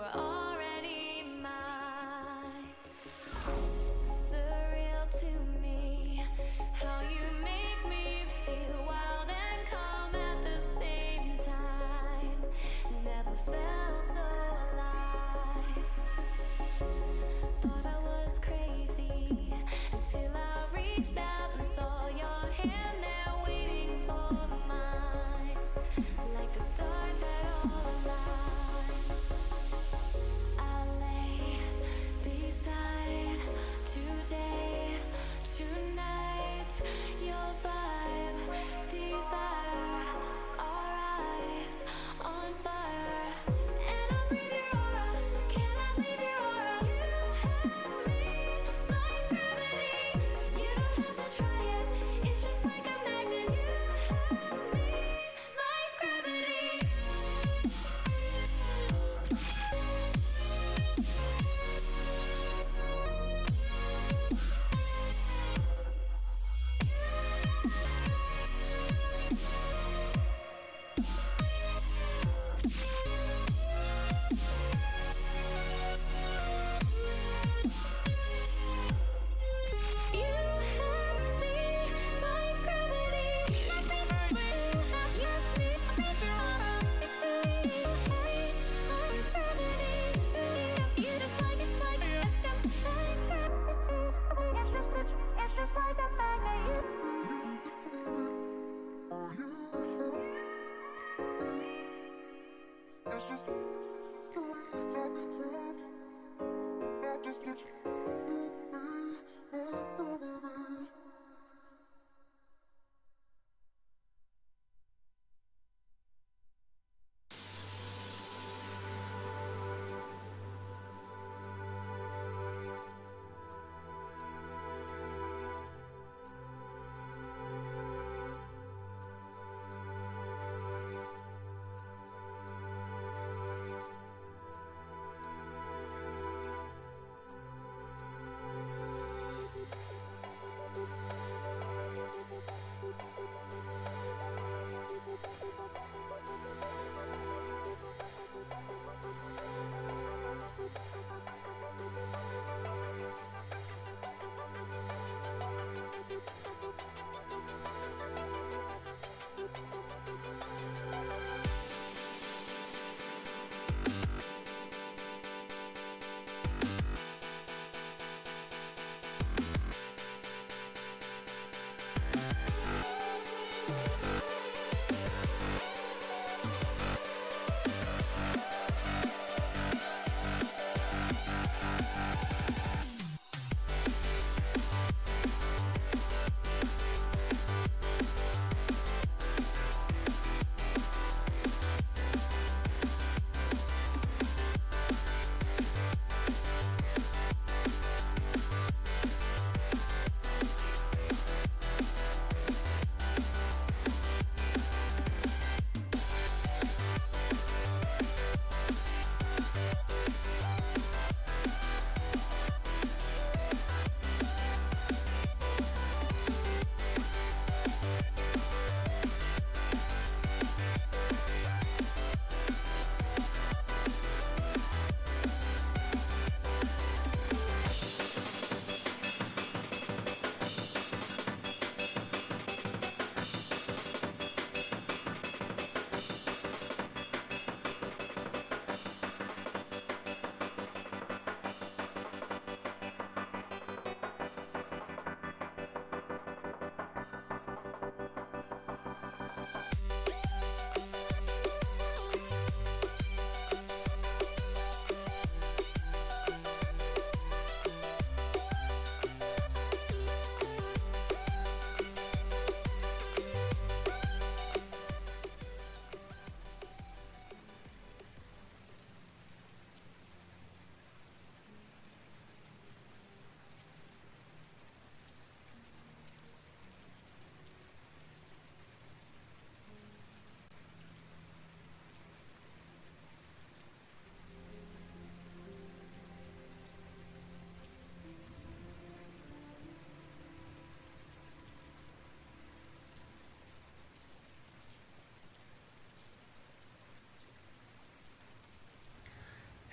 were already mine. Surreal to me, how you make me feel wild and calm at the same time. Never felt so alive. Thought I was crazy until I reached out and saw your hand there waiting for mine, like the stars had all aligned. I lay beside today, tonight, your vibe, desire, our eyes on fire. And I breathe your aura, can I leave your aura? You have me like gravity. You don't have to try it, it's just like a magnet. You have me like gravity. You have me like gravity. You have me like gravity. You just like it's like it's just like a magnet. It's just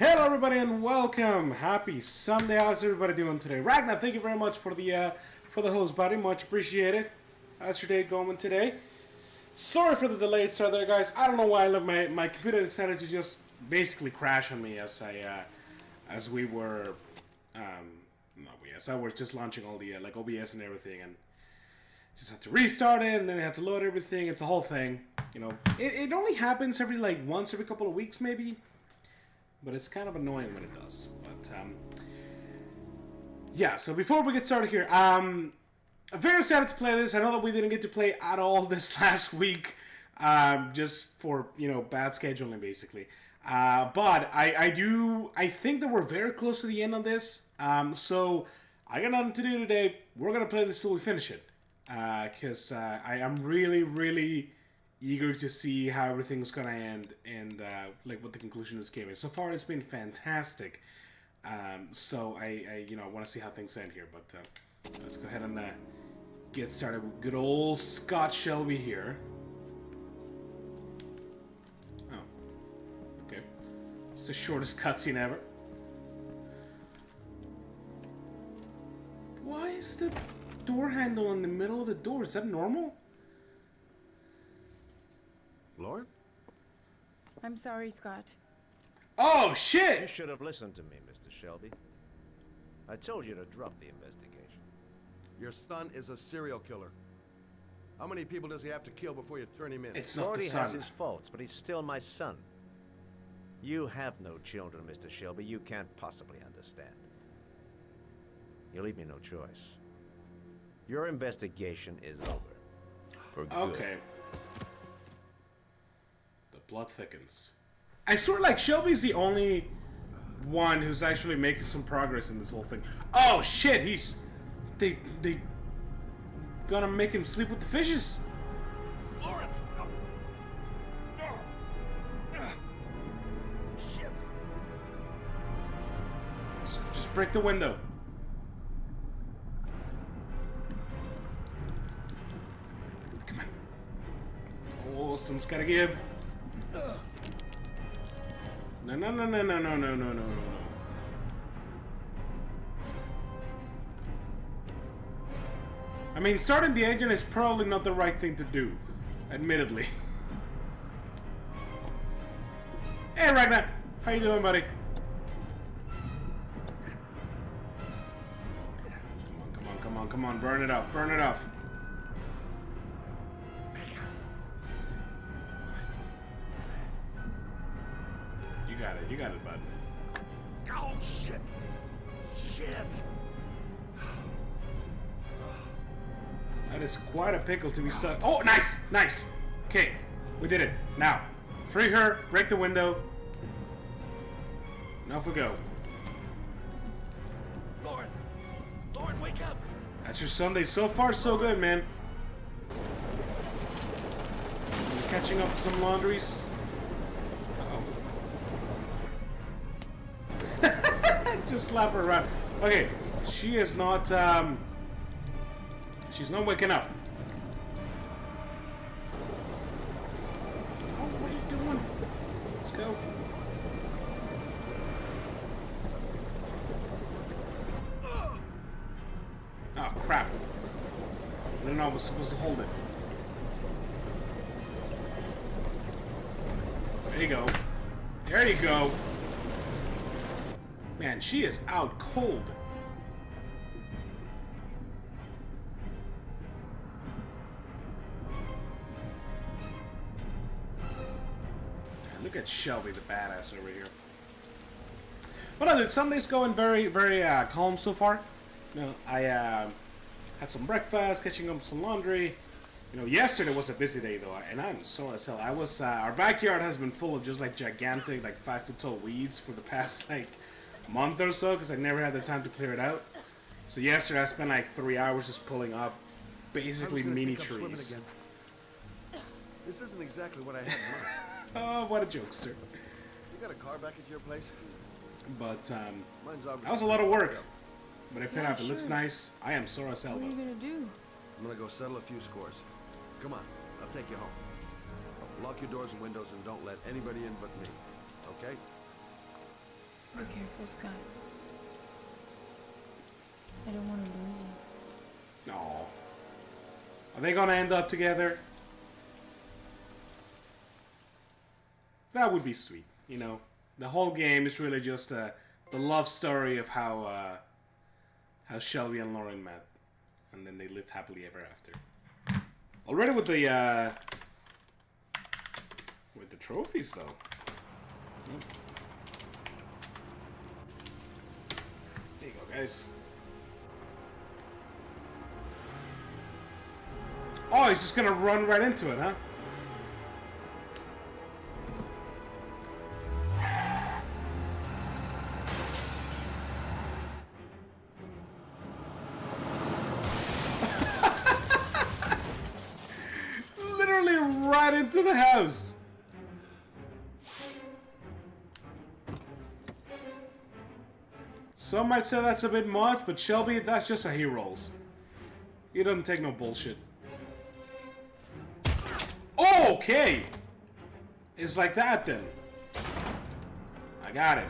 Hello everybody and welcome. Happy Sunday. How's everybody doing today? Ragnar, thank you very much for the host, buddy. Much appreciated. How's your day going today? Sorry for the delayed start there, guys. I don't know why my computer decided to just basically crash on me as we were as I was just launching all the like OBS and everything, and just had to restart it, and then I had to load everything. It's a whole thing, you know. It only happens every once every couple of weeks maybe. But it's kind of annoying when it does. But, yeah, so before we get started here, I'm very excited to play this. I know that we didn't get to play at all this last week, just for, bad scheduling, basically. But I think that we're very close to the end on this. So I got nothing to do today. We're going to play this till we finish it. Because I am really, really eager to see how everything's gonna end and what the conclusion of this game is. So far, it's been fantastic. So I want to see how things end here. But let's go ahead and get started with good old Scott Shelby here. Oh, okay. It's the shortest cutscene ever. Why is the door handle in the middle of the door? Is that normal? Lord? I'm sorry, Scott. Oh, shit! You should have listened to me, Mr. Shelby. I told you to drop the investigation. Your son is a serial killer. How many people does he have to kill before you turn him in? It's not the Gordy son. has his faults, but he's still my son. You have no children, Mr. Shelby. You can't possibly understand. You leave me no choice. Your investigation is over. For good. Okay. Blood thickens. I sort of like Shelby's the only one who's actually making some progress in this whole thing. Oh shit, they gonna make him sleep with the fishes. Lauren! Shit! Just break the window. Come on. Oh, someone's gotta give. No. I mean, starting the engine is probably not the right thing to do, admittedly. Hey, Ragnar! How you doing, buddy? Come on, burn it off, burn it off. You got it, bud. Oh, shit! Shit! That is quite a pickle to be stuck. Oh, nice! Okay, we did it. Now, free her, break the window. Now off we go. Lauren, wake up! That's your Sunday. So far, so good, man. You're catching up with some laundries. Just slap her around. Okay, she is not, she's not waking up. Oh, what are you doing? Let's go. Oh, crap. I didn't know I was supposed to hold it. There you go. There you go. Man, she is out cold. Look at Shelby, the badass over here. But other Sunday's going very, very calm so far. I had some breakfast, catching up some laundry. Yesterday was a busy day though, and I'm sore as hell. Our backyard has been full of just gigantic, 5-foot tall weeds for the past month or so, because I never had the time to clear it out. So yesterday I spent 3 hours just pulling up basically mini trees. This isn't exactly what I had in mind. Oh, what a jokester. You got a car back at your place? But Mine's obviously that was a lot of work. But I paid off. It looks nice. I am sore as hell What are you though. gonna do? I'm gonna go settle a few scores. Come on, I'll take you home. Lock your doors and windows and don't let anybody in but me. Okay? Be careful, Scott. I don't want to lose you. No. Are they gonna end up together? That would be sweet, you know. The whole game is really just the love story of how Shelby and Lauren met, and then they lived happily ever after. Already with the trophies though. There you go, guys. Oh, he's just gonna run right into it, huh? Literally right into the house. Some might say that's a bit much, but Shelby, that's just how he rolls. He doesn't take no bullshit. Okay! It's like that then. I got it.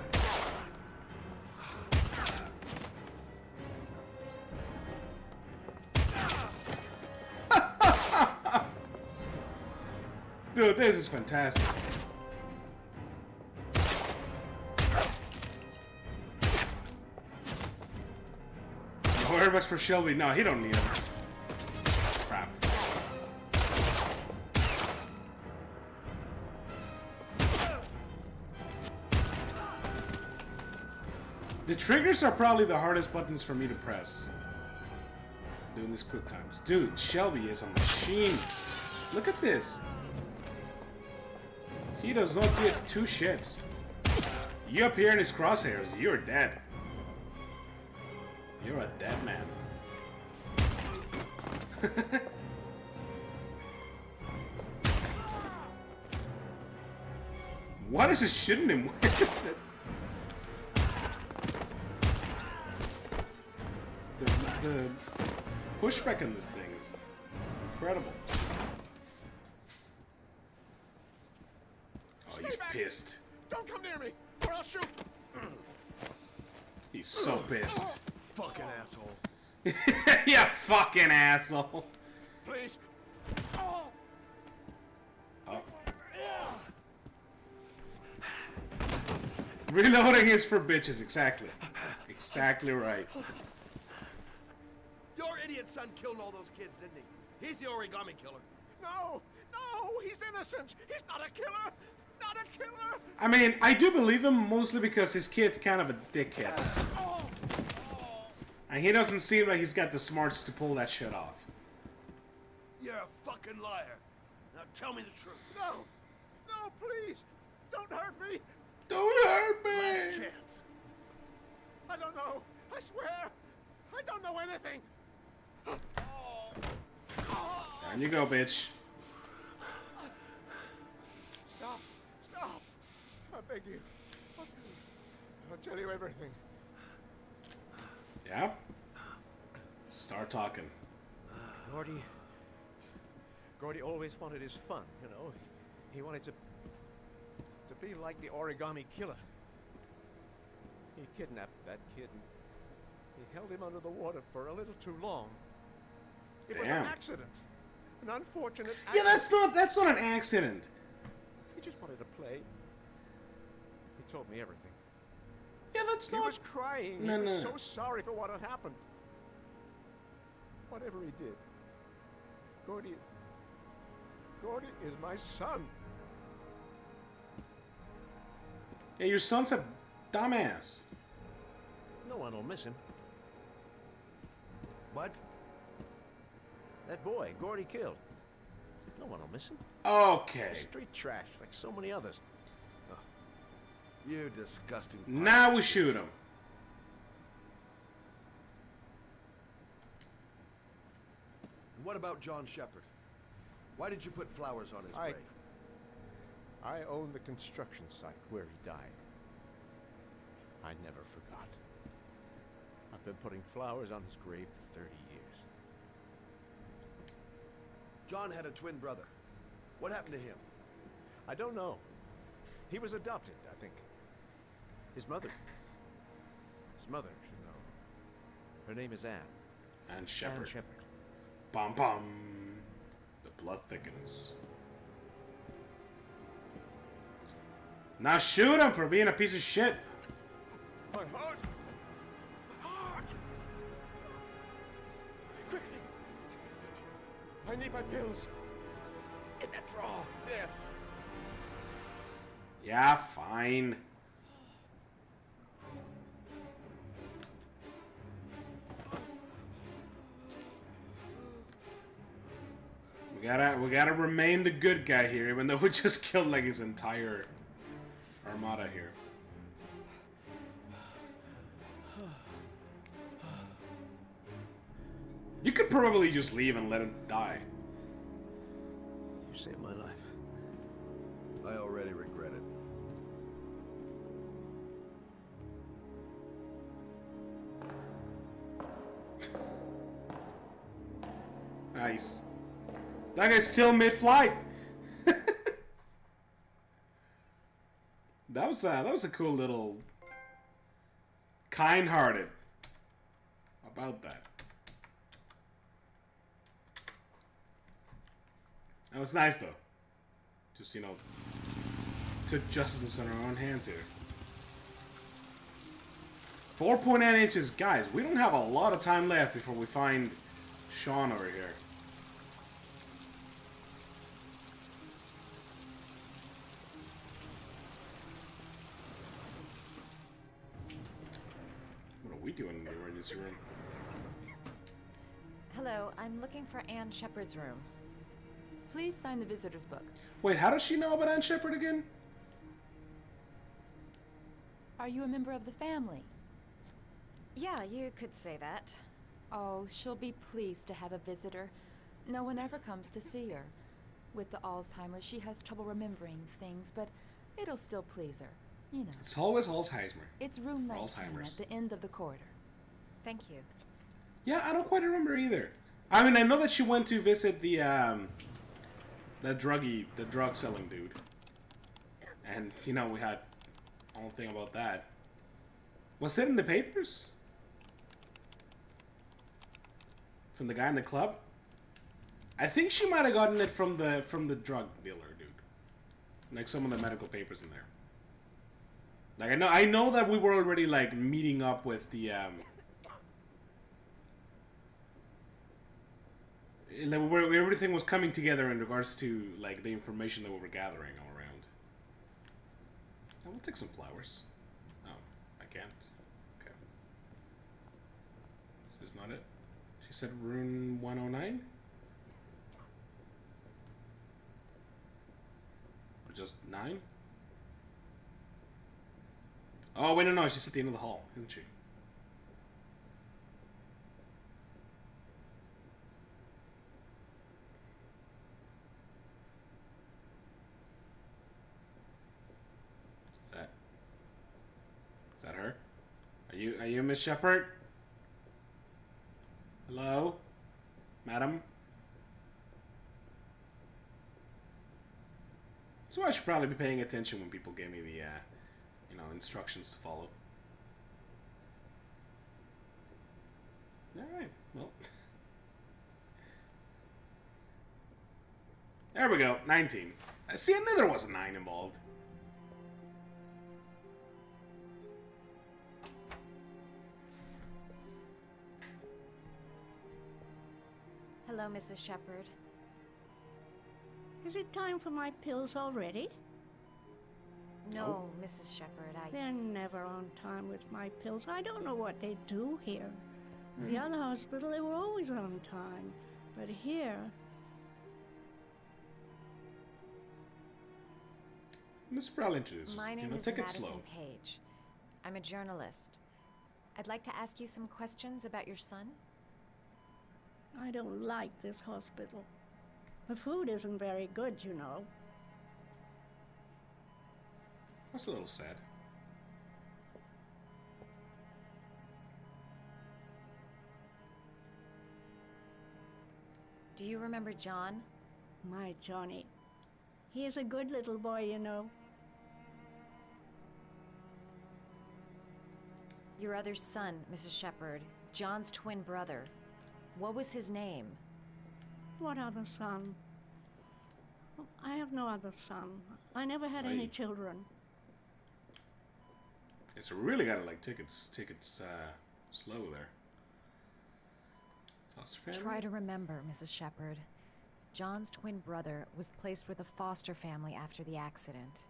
Dude, this is fantastic. No airbags for Shelby. No, he don't need them. Crap. The triggers are probably the hardest buttons for me to press. Doing this quick times. Dude, Shelby is a machine. Look at this. He does not give two shits. You appear in his crosshairs, you're dead. You're a dead man. What is it shooting him with? The pushback on this thing is incredible. Oh, he's pissed. Don't come near me, or I'll shoot. He's so pissed. Fucking asshole. Yeah, fucking asshole. Please. Oh. Oh. Reloading is for bitches, exactly. Exactly right. Your idiot son killed all those kids, didn't he? He's the origami killer. No, no, he's innocent. He's not a killer. Not a killer. I mean, I do believe him mostly because his kid's kind of a dickhead. Oh. And he doesn't seem like he's got the smarts to pull that shit off. You're a fucking liar. Now tell me the truth. No, no, please, don't hurt me. Don't hurt Last me! chance. I don't know. I swear, I don't know anything. There you go, bitch. Stop, stop. I beg you. I'll tell you everything. Yeah? Start talking. Gordy always wanted his fun, you know. He wanted to be like the origami killer. He kidnapped that kid and he held him under the water for a little too long. It was Damn. an accident. An unfortunate Yeah, accident. that's not an accident. He just wanted to play. He told me everything. Yeah, that's He not. was crying. No, He was no. so sorry for what had happened. Whatever he did, Gordy is my son. Yeah, your son's a dumbass. No one will miss him. What? That boy, Gordy killed. No one will miss him. Okay. Street trash, like so many others. You disgusting. Now we shoot him. What about John Shepard? Why did you put flowers on his grave? I own the construction site where he died. I never forgot. I've been putting flowers on his grave for 30 years. John had a twin brother. What happened to him? I don't know. He was adopted, I think. His mother. His mother should know. Her name is Anne. And Anne Shepard. Shepard. Bum bum. The blood thickens. Now shoot him for being a piece of shit. My heart! My heart! Quickly! I need my pills. In that drawer. There. Yeah, fine. We gotta remain the good guy here, even though we just killed like his entire armada here. You could probably just leave and let him die. You saved my life. I already regret it. Nice. That guy's still mid-flight. That was a cool little kind-hearted about that. That was nice though. Just, you know, took justice in our own hands here. 4.9 inches, guys. We don't have a lot of time left before we find Sean over here. What are we doing in the emergency room? Hello, I'm looking for Anne Shepard's room. Please sign the visitor's book. Wait, how does she know about Anne Shepard again? Are you a member of the family? Yeah, you could say that. Oh, she'll be pleased to have a visitor. No one ever comes to see her. With the Alzheimer's, she has trouble remembering things, but it'll still please her. You know. It's always Alzheimer's. It's room 19 Alzheimer's. at the end of the corridor. Thank you. Yeah, I don't quite remember either. I mean, I know that she went to visit the drug selling dude. And, you know, we had a whole thing about that. Was it in the papers? From the guy in the club? I think she might have gotten it from the drug dealer dude. Like some of the medical papers in there. Like I know that we were already like meeting up with the like where everything was coming together in regards to like the information that we were gathering all around. I will take some flowers. Oh, I can't. Okay. This is not it. She said rune 109? Or just 9? Oh, wait, no, she's at the end of the hall, isn't she? Is that her? Are you Miss Shepard? Hello? Madam? So I should probably be paying attention when people give me the, you know, instructions to follow. Alright, well. There we go, 19. See, I knew there was a 9 involved. Hello, Mrs. Shepard. Is it time for my pills already? No, Mrs. Shepard, They're never on time with my pills. I don't know what they do here. The other hospital, they were always on time. But here... Mr. Prowl introduces. My name you know, is take it Madison slow. Page. I'm a journalist. I'd like to ask you some questions about your son. I don't like this hospital. The food isn't very good, you know. That's a little sad. Do you remember John? My Johnny. He is a good little boy, you know. Your other son, Mrs. Shepherd, John's twin brother. What was his name? What other son? Oh, I have no other son. I never had any Right. children. Okay, so we really gotta like take it slow there. Foster family. Try to remember, Mrs. Shepherd. John's twin brother was placed with a foster family after the accident.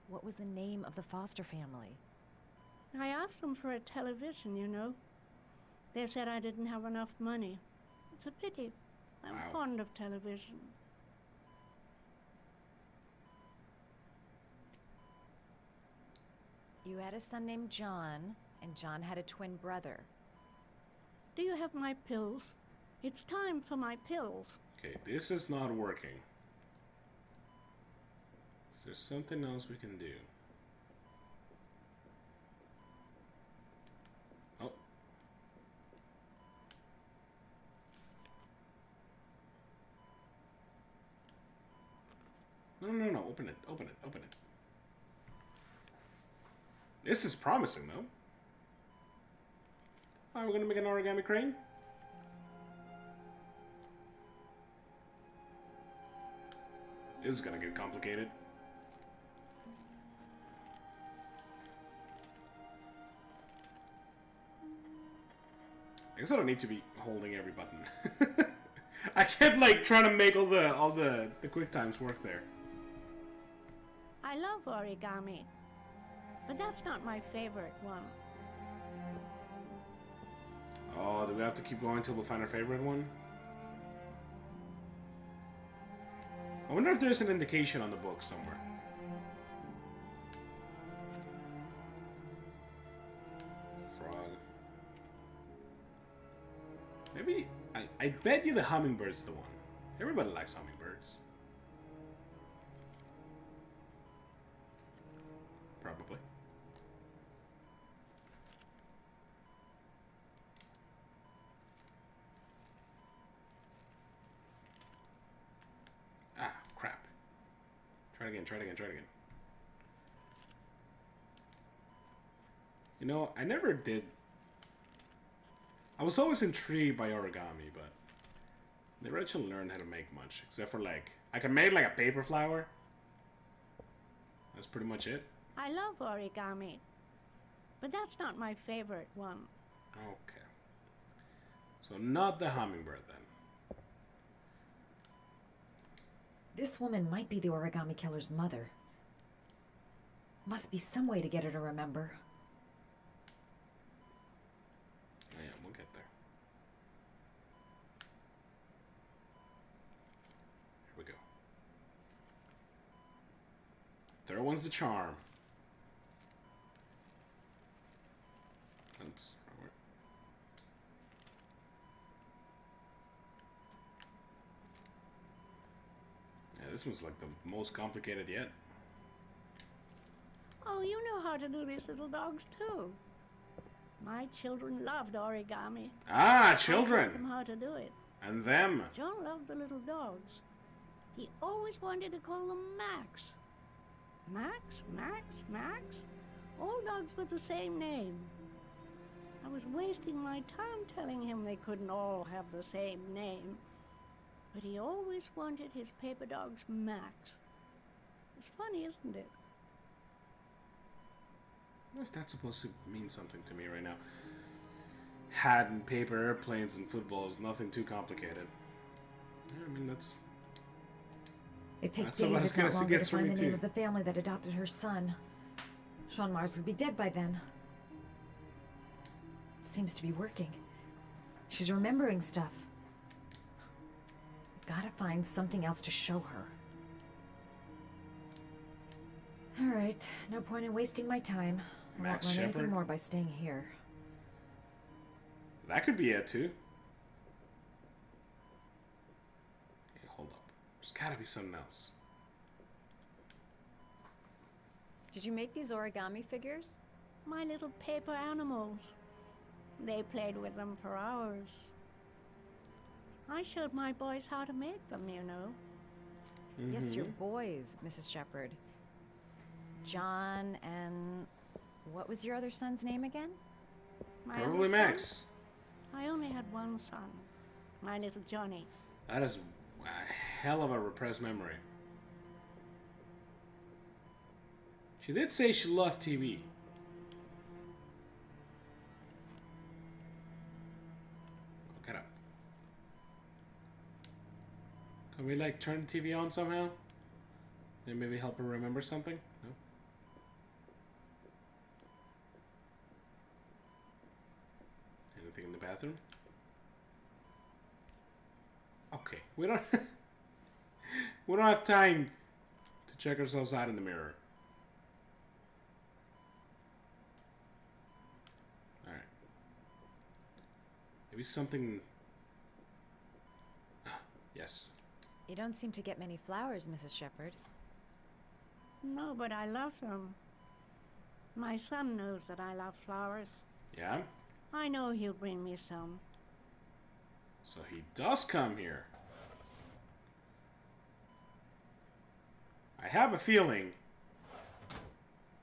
What was the name of the foster family? I asked them for a television, you know. They said I didn't have enough money. It's a pity. I'm Wow. fond of television. You had a son named John, and John had a twin brother. Do you have my pills? It's time for my pills. Okay, this is not working. Is there something else we can do? Oh. No. Open it. This is promising, though. Alright, we're gonna make an origami crane. This is gonna get complicated. I guess I don't need to be holding every button. I kept like trying to make all the quick times work there. I love origami, but that's not my favorite one. Oh, do we have to keep going until we find our favorite one? I wonder if there's an indication on the book somewhere. Frog. Maybe, I bet you the hummingbird's the one. Everybody likes hummingbirds. Probably. Ah, crap. Try it again. You know, I never did... I was always intrigued by origami, but never actually learned how to make much. Except for, like, I can make, like, a paper flower. That's pretty much it. I love origami, but that's not my favorite one. Okay. So not the hummingbird, then. This woman might be the origami killer's mother. Must be some way to get her to remember. Oh, yeah, we'll get there. Here we go. Third one's the charm. Oops, wrong word. Yeah, this one's like the most complicated yet. Oh, you know how to do these little dogs too. My children loved origami. Ah, I taught them children! how to do it. And them! John loved the little dogs. He always wanted to call them Max. Max. All dogs with the same name. I was wasting my time telling him they couldn't all have the same name. But he always wanted his paper dogs Max. It's funny, isn't it? What's that supposed to mean something to me right now? Hat and paper, airplanes and footballs, nothing too complicated. Yeah, I mean, that's... It'd take That's about days, as if good not as it longer, to gets for find me, the name too. of the family that adopted her son. Sean Mars would be dead by then. It seems to be working. She's remembering stuff. Gotta find something else to show her. Alright, no point in wasting my time. I Max won't learn anything Shepherd? more by staying here. That could be it, too. Okay, hold up. There's gotta be something else. Did you make these origami figures? My little paper animals. They played with them for hours. I showed my boys how to make them, you know. Yes, your boys, Mrs. Shepherd. John and... what was your other son's name again? My Probably other son? Max. I only had one son, my little Johnny. That is a hell of a repressed memory. She did say she loved TV. Oh, get up. Can we like turn the TV on somehow? And maybe help her remember something? No? Anything in the bathroom? Okay, we don't we don't have time to check ourselves out in the mirror. Alright. Maybe something. Yes. You don't seem to get many flowers, Mrs. Shepherd. No, but I love them. My son knows that I love flowers. Yeah? I know he'll bring me some. So he does come here. I have a feeling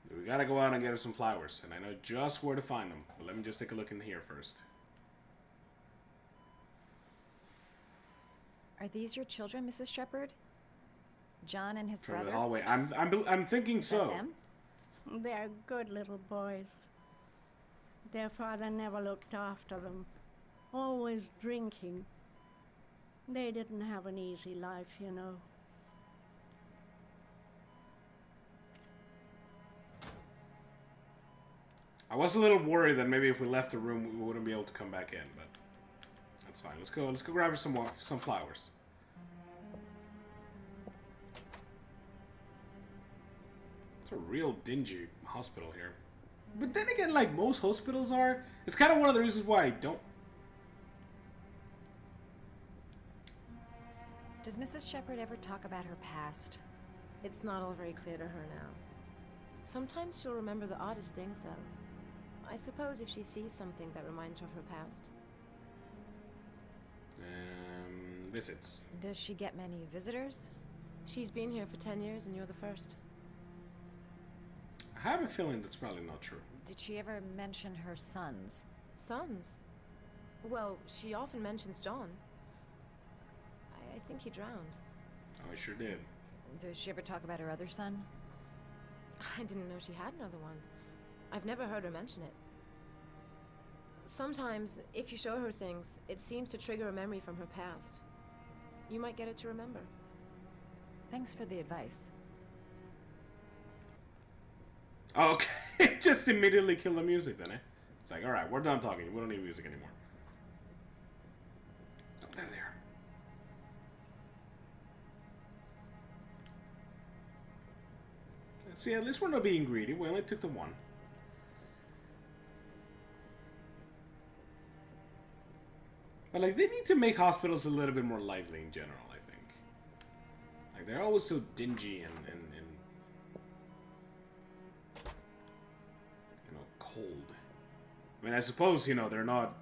that we gotta go out and get her some flowers, and I know just where to find them. But let me just take a look in here first. Are these your children, Mrs. Shepherd? John and his From brother? the hallway. I'm thinking Is that so. them? They're good little boys. Their father never looked after them. Always drinking. They didn't have an easy life, you know. I was a little worried that maybe if we left the room we wouldn't be able to come back in, but that's fine. Let's go grab her some flowers. It's a real dingy hospital here. But then again, like most hospitals are, it's kind of one of the reasons why I don't. Does Mrs. Shepherd ever talk about her past? It's not all very clear to her now. Sometimes she'll remember the oddest things, though. I suppose if she sees something that reminds her of her past. Visits. Does she get many visitors? She's been here for 10 years and you're the first. I have a feeling that's probably not true. Did she ever mention her sons? Sons? Well, she often mentions John. I think he drowned. Oh, I sure did. Does she ever talk about her other son? I didn't know she had another one. I've never heard her mention it. Sometimes, if you show her things, it seems to trigger a memory from her past. You might get it to remember. Thanks for the advice. Oh, okay. Just immediately kill the music then, eh? It's like, alright, we're done talking. We don't need music anymore. Oh, there they are. See, at least we're not being greedy. We only took the one. But, like, they need to make hospitals a little bit more lively in general, I think. Like, they're always so dingy and you know, cold. I mean, I suppose, you know, they're not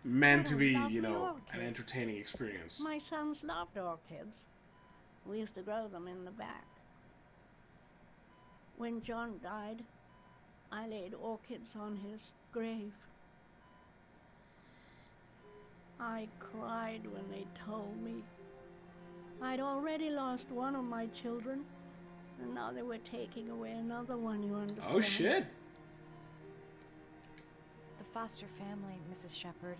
meant to be, you know, an entertaining experience. My sons loved orchids. We used to grow them in the back. When John died, I laid orchids on his grave. I cried when they told me. I'd already lost one of my children, and now they were taking away another one, you understand? Oh, shit. The foster family, Mrs. Shepherd.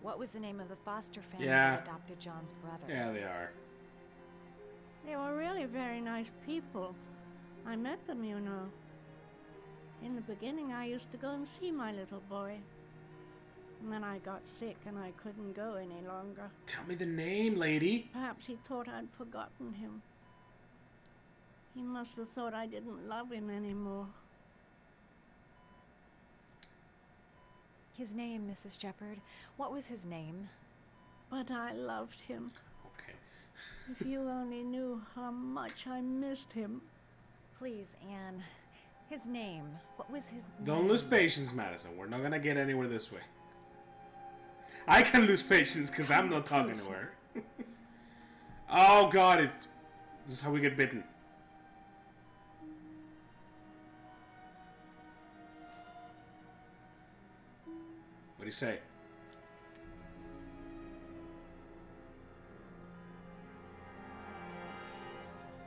What was the name of the foster family Yeah. that adopted John's brother? Yeah, they are. They were really very nice people. I met them, you know. In the beginning, I used to go and see my little boy. And then I got sick and I couldn't go any longer. Tell me the name, lady. Perhaps he thought I'd forgotten him. He must have thought I didn't love him anymore. His name, Mrs. Shepherd. What was his name? But I loved him. Okay. If you only knew how much I missed him. Please, Anne. His name. What was his name? Don't lose patience, Madison. We're not gonna get anywhere this way. I can lose patience because I'm not talking to her. Oh god, this is how we get bitten. you say?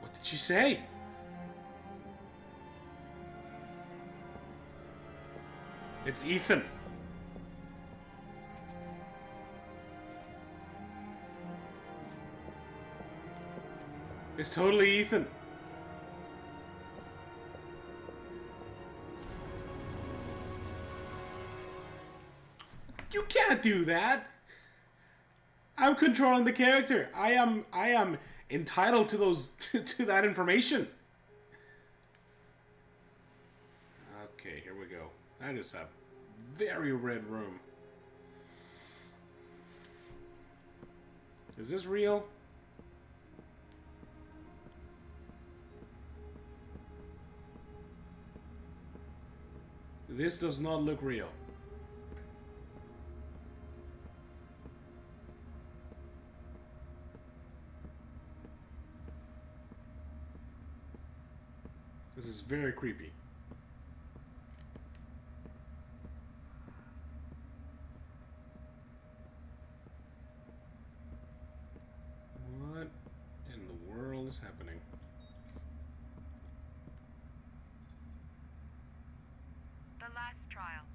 What did she say? It's Ethan. It's totally Ethan. You can't do that. I'm controlling the character. I am entitled to those to that information. Okay, here we go. That is a very red room. Is this real? This does not look real. This is very creepy. What in the world is happening? The last trial.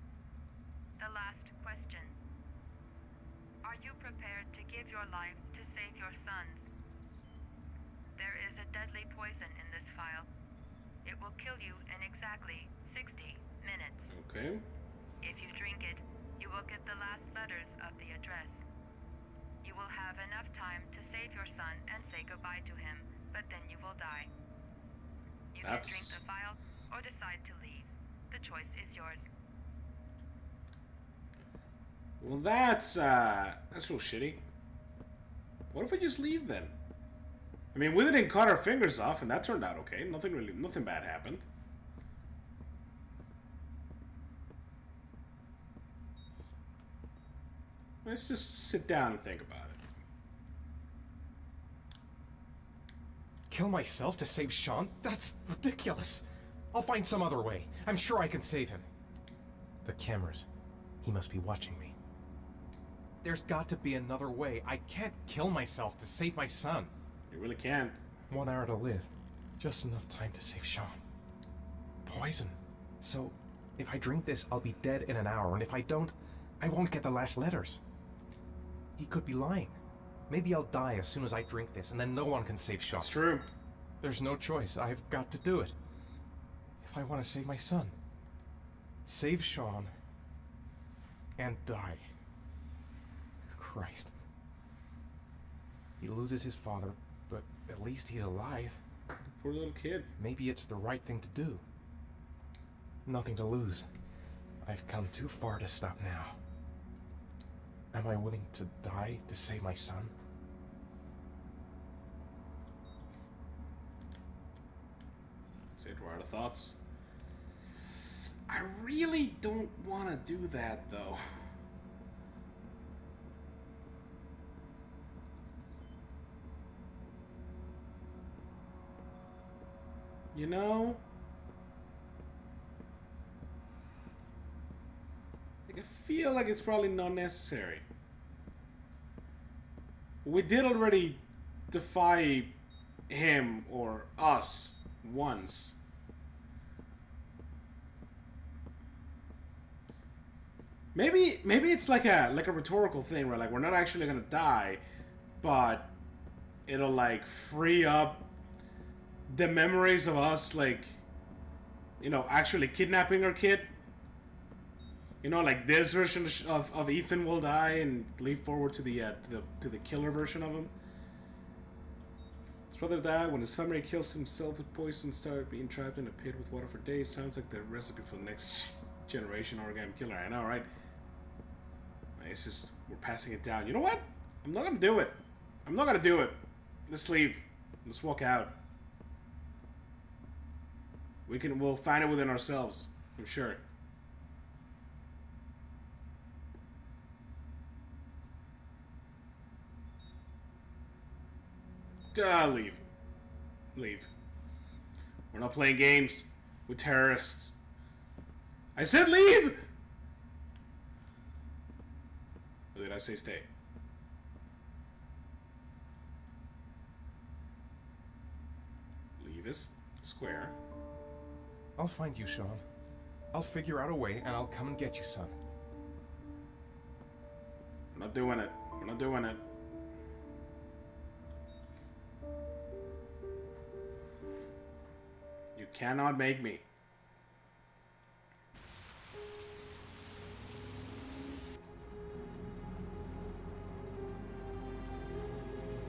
The last question. Are you prepared to give your life to save your sons? There is a deadly poison in this vial. It will kill you in exactly 60 minutes. Okay. If you drink it, you will get the last letters of the address. You will have enough time to save your son and say goodbye to him, but then you will die. You can drink the vial or decide to leave. The choice is yours. Well, that's real shitty. What if we just leave then? I mean, we didn't cut our fingers off, and that turned out okay. Nothing bad happened. Let's just sit down and think about it. Kill myself to save Sean? That's ridiculous. I'll find some other way. I'm sure I can save him. The cameras. He must be watching me. There's got to be another way. I can't kill myself to save my son. You really can't. 1 hour to live. Just enough time to save Sean. Poison. So, if I drink this, I'll be dead in an hour, and if I don't, I won't get the last letters. He could be lying. Maybe I'll die as soon as I drink this, and then no one can save Sean. It's true. There's no choice. I've got to do it. If I want to save my son. Save Sean. And die. Christ. He loses his father, but at least he's alive. Poor little kid. Maybe it's the right thing to do. Nothing to lose. I've come too far to stop now. Am I willing to die to save my son? Say Eduardo, thoughts? I really don't want to do that, though. You know? Like, I feel like it's probably not necessary. We did already defy him or us once. Maybe it's like a rhetorical thing where like we're not actually gonna die, but it'll like free up the memories of us, like, you know, actually kidnapping our kid. You know, like this version of Ethan will die and leap forward to the killer version of him. His brother died when his family kills himself with poison, started being trapped in a pit with water for days. Sounds like the recipe for the next generation origami killer. I know, right? It's just we're passing it down. You know what? I'm not gonna do it. I'm not gonna do it. Let's leave. Let's walk out. We'll find it within ourselves, I'm sure. Leave. Leave. We're not playing games with terrorists. I said leave! did I say stay? Leave is square. I'll find you, Sean. I'll figure out a way, and I'll come and get you, son. We're not doing it. We're not doing it. You cannot make me.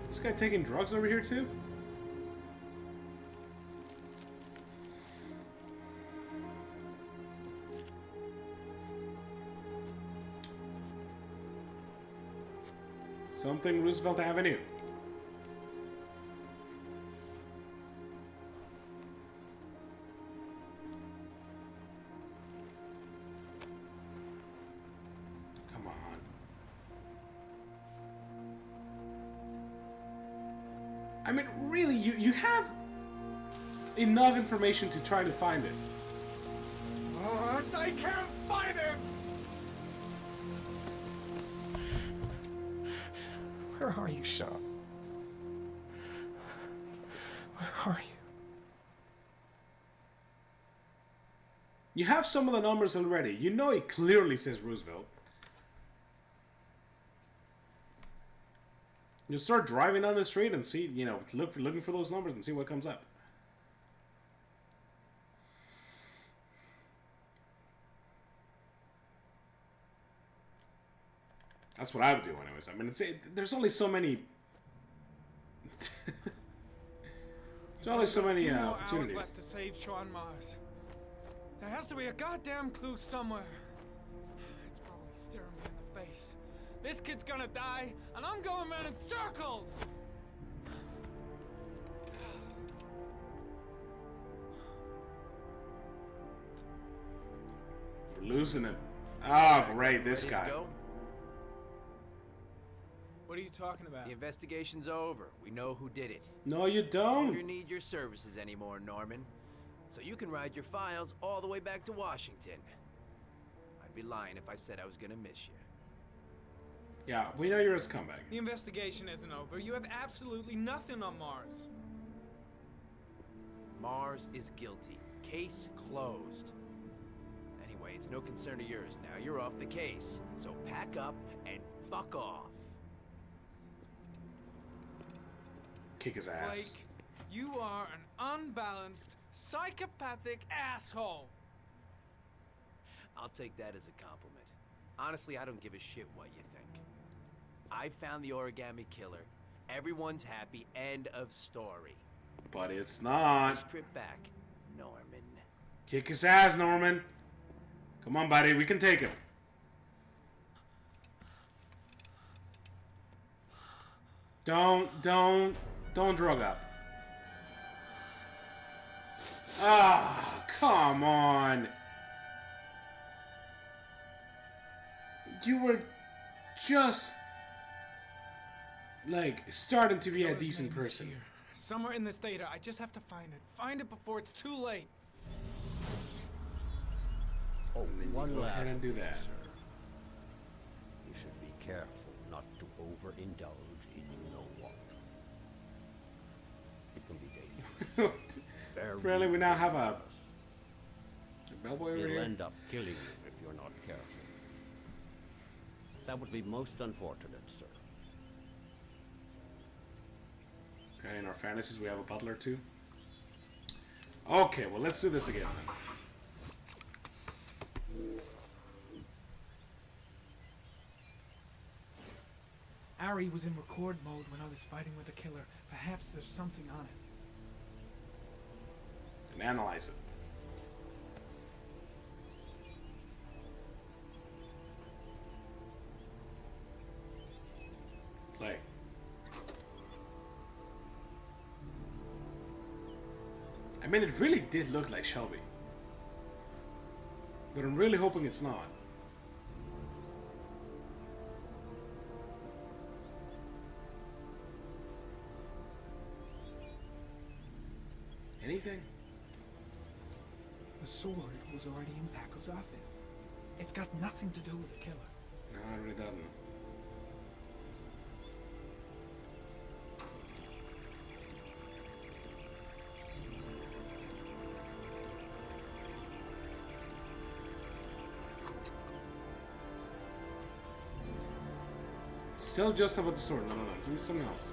This guy taking drugs over here too? Something Roosevelt Avenue. Come on. I mean, really, you have enough information to try to find it. Oh, I can't find him! Where are you, Sean? Where are you? You have some of the numbers already. You know it clearly says Roosevelt. You start driving down the street and see, you know, looking for those numbers and see what comes up. That's what I would do anyways. I mean, there's only so many... there's only so many opportunities. Hours left to save Sean Mars. There has to be a goddamn clue somewhere. It's probably staring me in the face. This kid's gonna die, and I'm going around in circles! We're losing it. Oh, great, this guy. Go? What are you talking about? The investigation's over. We know who did it. No, you don't. You need your services anymore, Norman. So you can ride your files all the way back to Washington. I'd be lying if I said I was gonna miss you. Yeah, we know you're a scumbag. The investigation isn't over. You have absolutely nothing on Mars. Mars is guilty. Case closed. Anyway, it's no concern of yours now. You're off the case. So pack up and fuck off. Kick his ass. Blake, you are an unbalanced, psychopathic asshole. I'll take that as a compliment. Honestly, I don't give a shit what you think. I found the origami killer. Everyone's happy. End of story. But it's not. First trip back, Norman. Kick his ass, Norman. Come on, buddy. We can take him. Don't drug up. Ah, come on. You were just like starting to be a decent person. Here. Somewhere in this data, I just have to find it. Find it before it's too late. Oh, one Go last ahead and do thing, that. sir. You should be careful not to overindulge in you know what. It can be dangerous. Apparently, we now have a bellboy over He'll here. end up killing you if you're not careful. That would be most unfortunate, sir. Okay, in our fantasies, we have a butler too. Okay, well, let's do this again then. Ari was in record mode when I was fighting with the killer. Perhaps there's something on it. And analyze it. Play. I mean, it really did look like Shelby. But I'm really hoping it's not. Anything? The sword was already in Paco's office. It's got nothing to do with the killer. No, it really doesn't. Still just about the sword. No. Give me something else.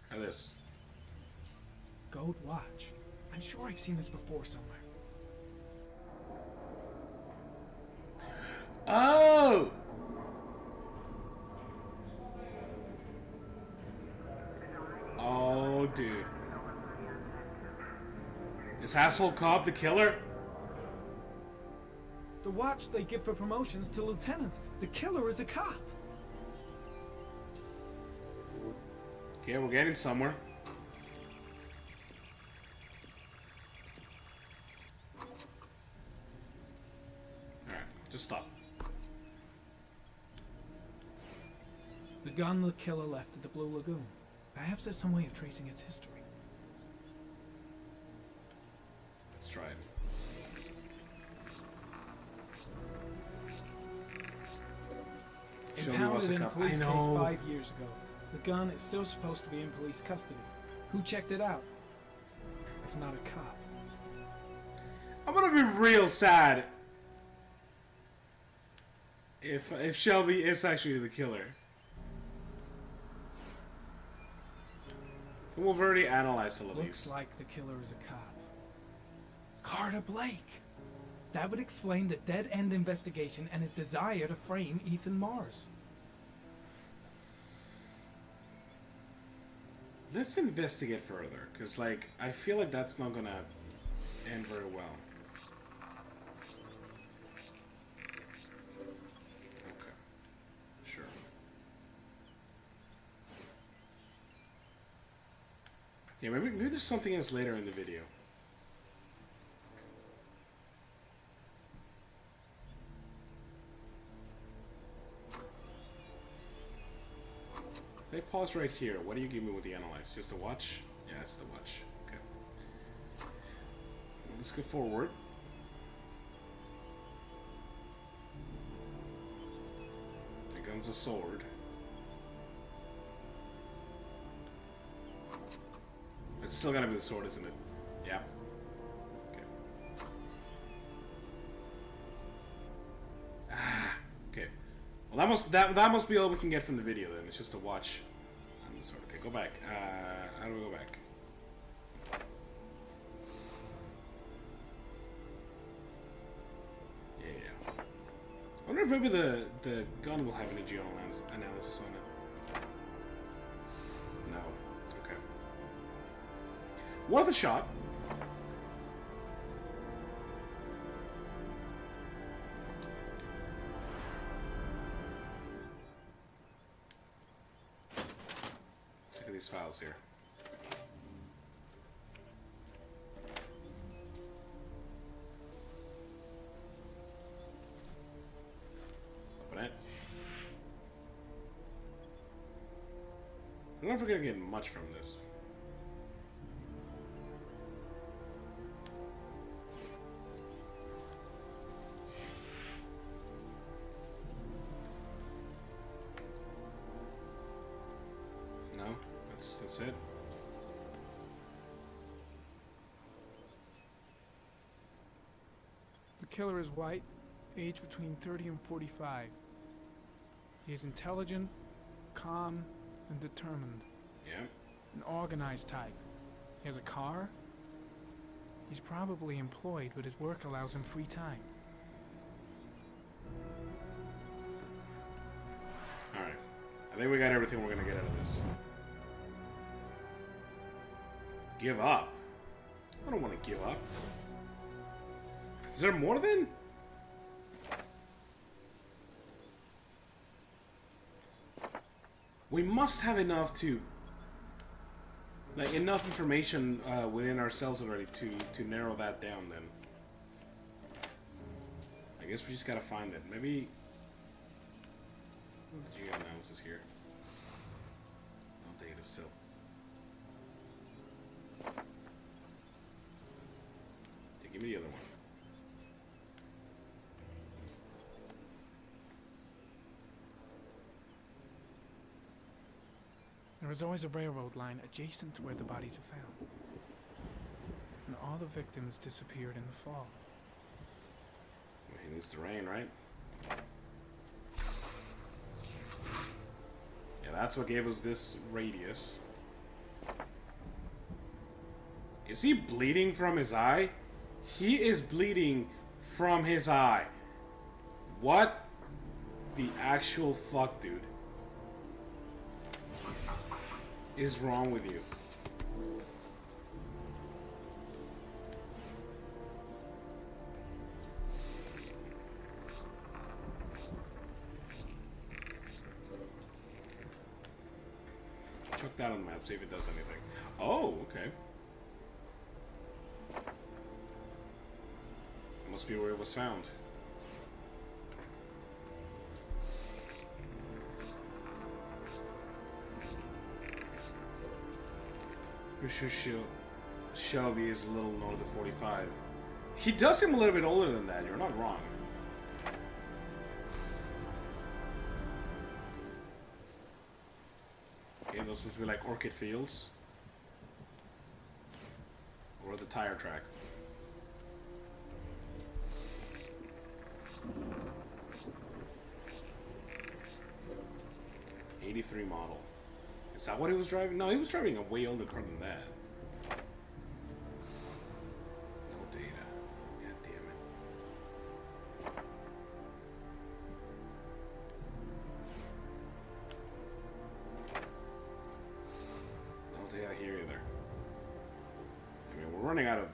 Try this. Gold watch. I'm sure I've seen this before somewhere. Oh! Oh, dude. Is asshole Cobb the killer? The watch they give for promotions to lieutenant. The killer is a cop. Okay, we're getting somewhere. Alright, just stop. The gun the killer left at the Blue Lagoon. Perhaps there's some way of tracing its history. Let's try it. Impounded in a police case 5 years ago. The gun is still supposed to be in police custody. Who checked it out? If not a cop. I'm gonna be real sad if Shelby is actually the killer. We've already analyzed all of Looks these. like the killer is a cop. Carter Blake! That would explain the dead-end investigation and his desire to frame Ethan Mars. Let's investigate further, because, like, I feel like that's not gonna end very well. Okay. Sure. Yeah, maybe there's something else later in the video. If I pause right here, what do you give me with the analyze? Just a watch? Yeah, it's the watch. Okay. Let's go forward. Here comes the sword. It's still gotta be the sword, isn't it? Yeah. Okay. Okay. Well, that must be all we can get from the video then. It's just a watch on the sword. Okay, go back. How do we go back? Yeah. I wonder if maybe the gun will have any geoanalysis on it. No. Okay. Worth a shot. Look at these files here. Open it. I don't know if we're gonna get much from this. No, that's it. The killer is white, age between 30 and 45. He is intelligent, calm, and determined. Yeah. An organized type. He has a car. He's probably employed, but his work allows him free time. Alright. I think we got everything we're gonna get out of this. Give up? I don't want to give up. Is there more then? We must have enough to... like, enough information within ourselves already to narrow that down then. I guess we just gotta find it. Maybe... Did you get analysis here? No data still. Okay, give me the other one. There is always a railroad line adjacent to where the bodies are found. And all all the victims disappeared in the fall. It needs to rain, right? Yeah, that's what gave us this radius. Is he bleeding from his eye? He is bleeding from his eye. What the actual fuck, dude, is wrong with you? Chuck that on the map, see if it does anything. Oh, okay. Must be where it was found. Pretty sure Shelby is a little north of 45. He does seem a little bit older than that, you're not wrong. Okay, those supposed to be like Orchid Fields. Or the tire track. '83 model. Is that what he was driving? No, he was driving a way older car than that. No data. God damn it. No data here either. I mean, we're running out of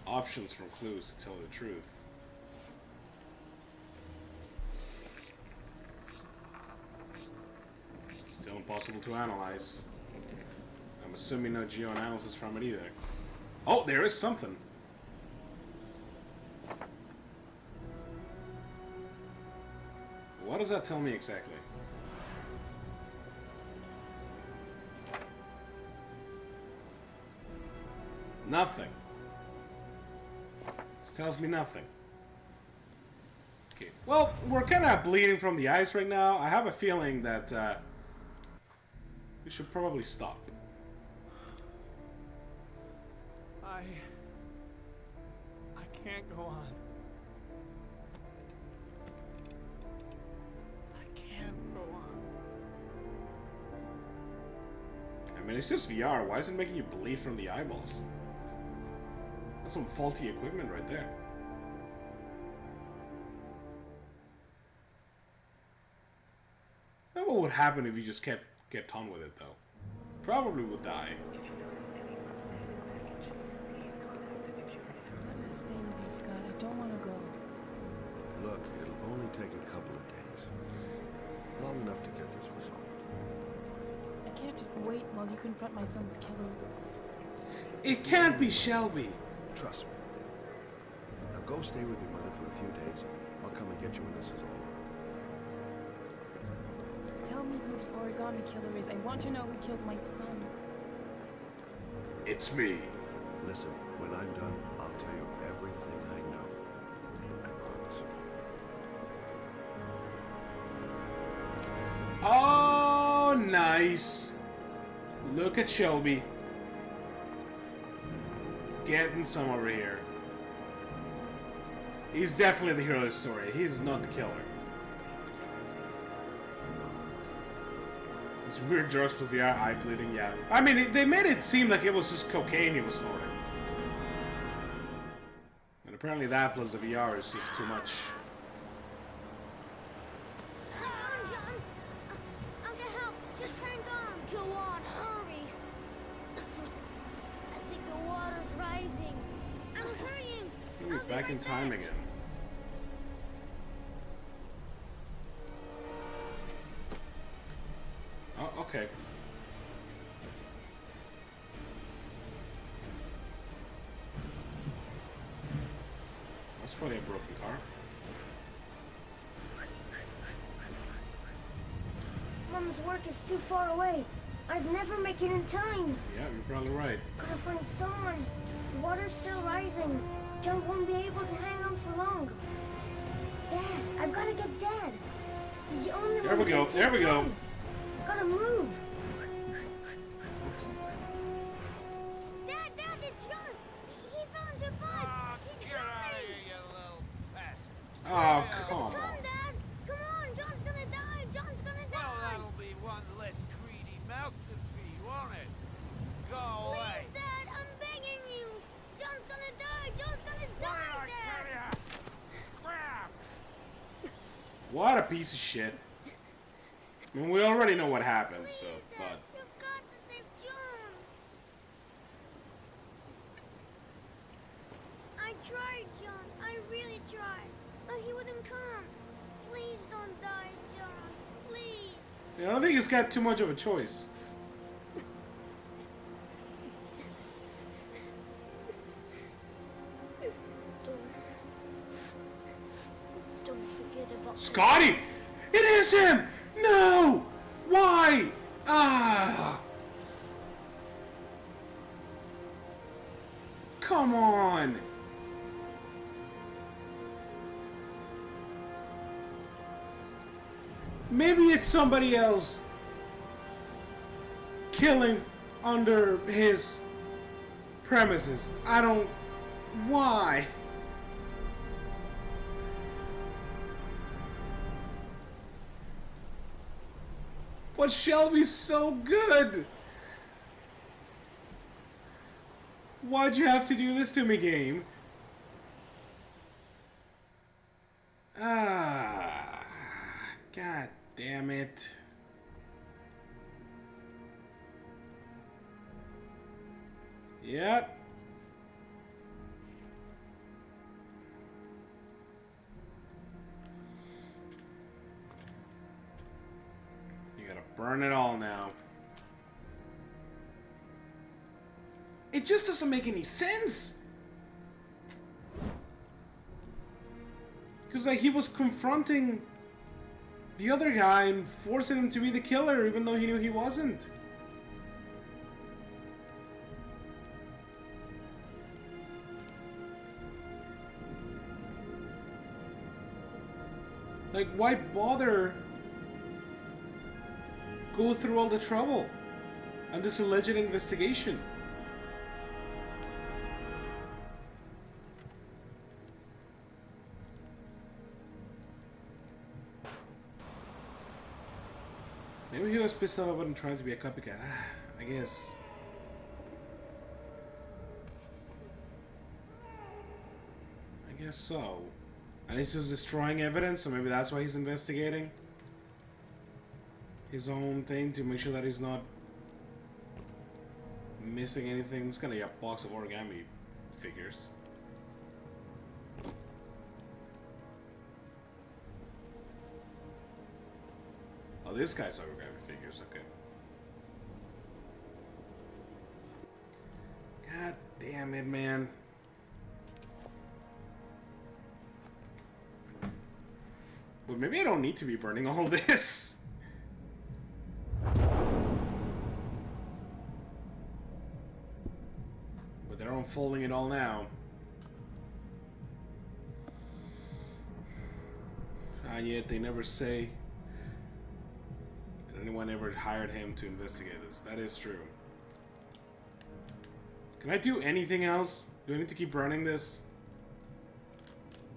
options from clues, to tell the truth. Still impossible to analyze. I'm assuming no geoanalysis from it either. Oh, there is something. What does that tell me exactly? Nothing. This tells me nothing. Okay, well, we're kind of bleeding from the ice right now. I have a feeling that we should probably stop. I can't go on. I can't go on. I mean, it's just VR. Why is it making you bleed from the eyeballs? That's some faulty equipment right there. What would happen if you just kept on with it, though? Probably would die. I'm gonna stay with you, Scott. I don't want to go. Look, it'll only take a couple of days. Long enough to get this resolved. I can't just wait while you confront my son's killer. It can't be Shelby. Trust me. Now go stay with your mother for a few days. I'll come and get you when this is all over. Tell me who the origami killer is. I want to know who killed my son. It's me. Listen, when I'm done, I'll tell you everything I know. I promise. Oh, nice. Look at Shelby. Getting some over here. He's definitely the hero of the story. He's not the killer. It's weird drugs with VR, eye bleeding, yeah. I mean, they made it seem like it was just cocaine he was snorting. And apparently that plus the VR is just too much. Come on, John. I'll get help. Just hang on. Go on, hurry. I think the water's rising. I'm hurrying. We're back in time again. Oh, okay. That's probably a broken car. Mom's work is too far away. I'd never make it in time. Yeah, you're probably right. Gotta find someone. The water's still rising. John won't be able to hang on for long. Dad, I've gotta get Dad. He's the only There one we who go. can There we save go. John. Gotta move. your butt! Ah, He's get out of coming! here, you little pest. Oh, come on. Come, Dad! Come on! John's gonna die! John's gonna Well, die! that'll be one less greedy mouth to feed, won't it? Go away. Please, Dad! I'm begging you! John's gonna die! John's gonna What die, did I tell Dad! ya? Crap! What a piece of shit. I mean, we already know what happened, so, but... You've got to save John! I tried, John. I really tried. But he wouldn't come. Please don't die, John. Please. I don't think he's got too much of a choice. Don't forget about Scotty! It is him! No! Why? Ah! Come on! Maybe it's somebody else killing under his premises. I don't... Why? But Shelby's so good! Why'd you have to do this to me, game? Ah, God damn it. Yep. You gotta burn it all now. It just doesn't make any sense. Because like he was confronting the other guy and forcing him to be the killer even though he knew he wasn't. Like, why bother go through all the trouble and this alleged investigation? Maybe he was pissed off about him trying to be a copycat. I guess. I guess so. And he's just destroying evidence, so maybe that's why he's investigating his own thing to make sure that he's not missing anything. It's gonna be a box of origami figures. Oh, this guy's origami figures, okay. God damn it, man. But maybe I don't need to be burning all this. But they're unfolding it all now. And yet they never say that anyone ever hired him to investigate this. That is true. Can I do anything else? Do I need to keep burning this?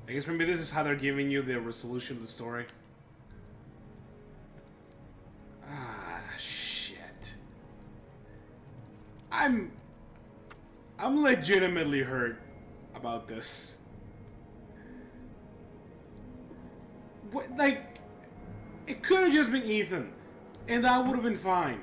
I guess maybe this is how they're giving you the resolution of the story. Ah, shit. I'm legitimately hurt about this. What, like, it could have just been Ethan, and that would have been fine.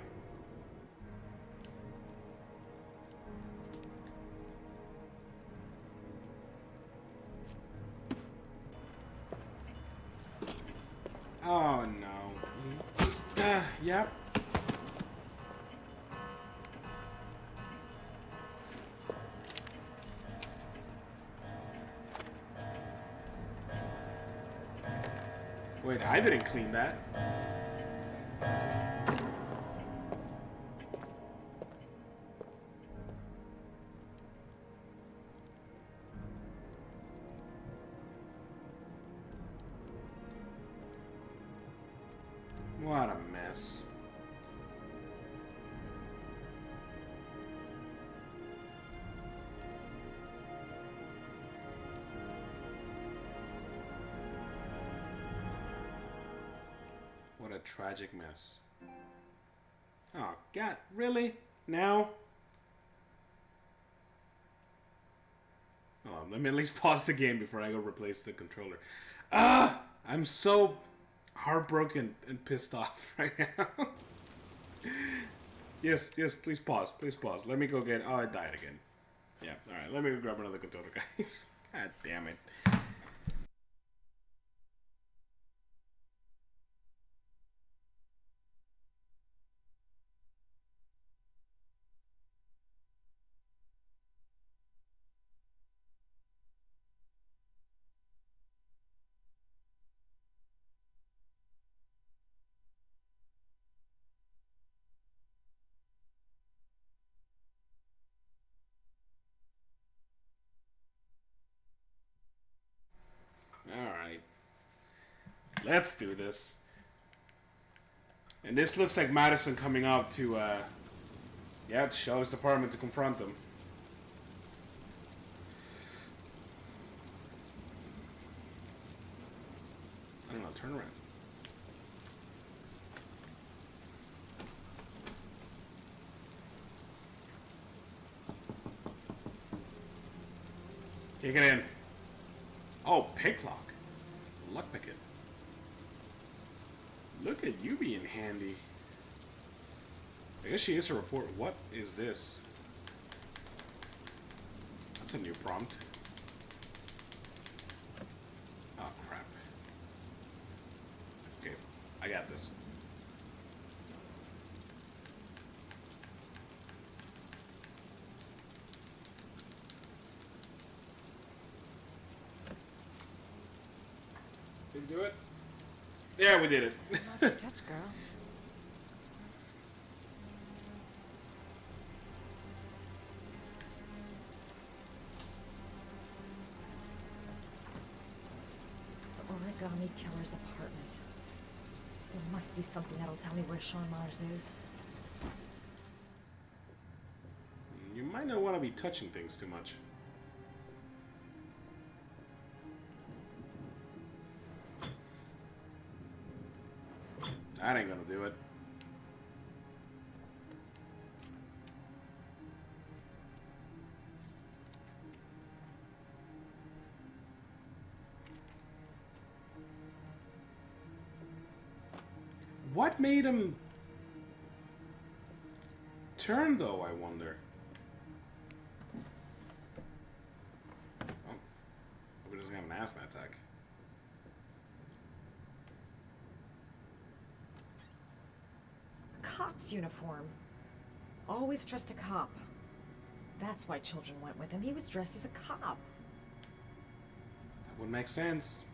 Oh no. Yep. Wait, I didn't clean that. What a mess. a tragic mess. Oh, God, really? Now? Oh, let me at least pause the game before I go replace the controller. I'm so heartbroken and pissed off right now. Yes, please pause. Please pause. Let me go get... Oh, I died again. Yeah, alright, let me go grab another controller, guys. God damn it. Alright. Let's do this. And this looks like Madison coming up to, to show his apartment to confront them. I don't know, turn around. Take it in. Oh, picklock. Luck picket. Look at you being handy. I guess she is a report. What is this? That's a new prompt. Oh, crap. Okay, I got this. Did we do it? Yeah, we did it. Not your touch, girl. The origami killer's apartment. There must be something that'll tell me where Sean Mars is. You might not want to be touching things too much. That ain't gonna do it. What made him turn, though, I wonder? Oh, hope he doesn't have an asthma attack. Cop's uniform. Always trust a cop. That's why children went with him. He was dressed as a cop. That would make sense.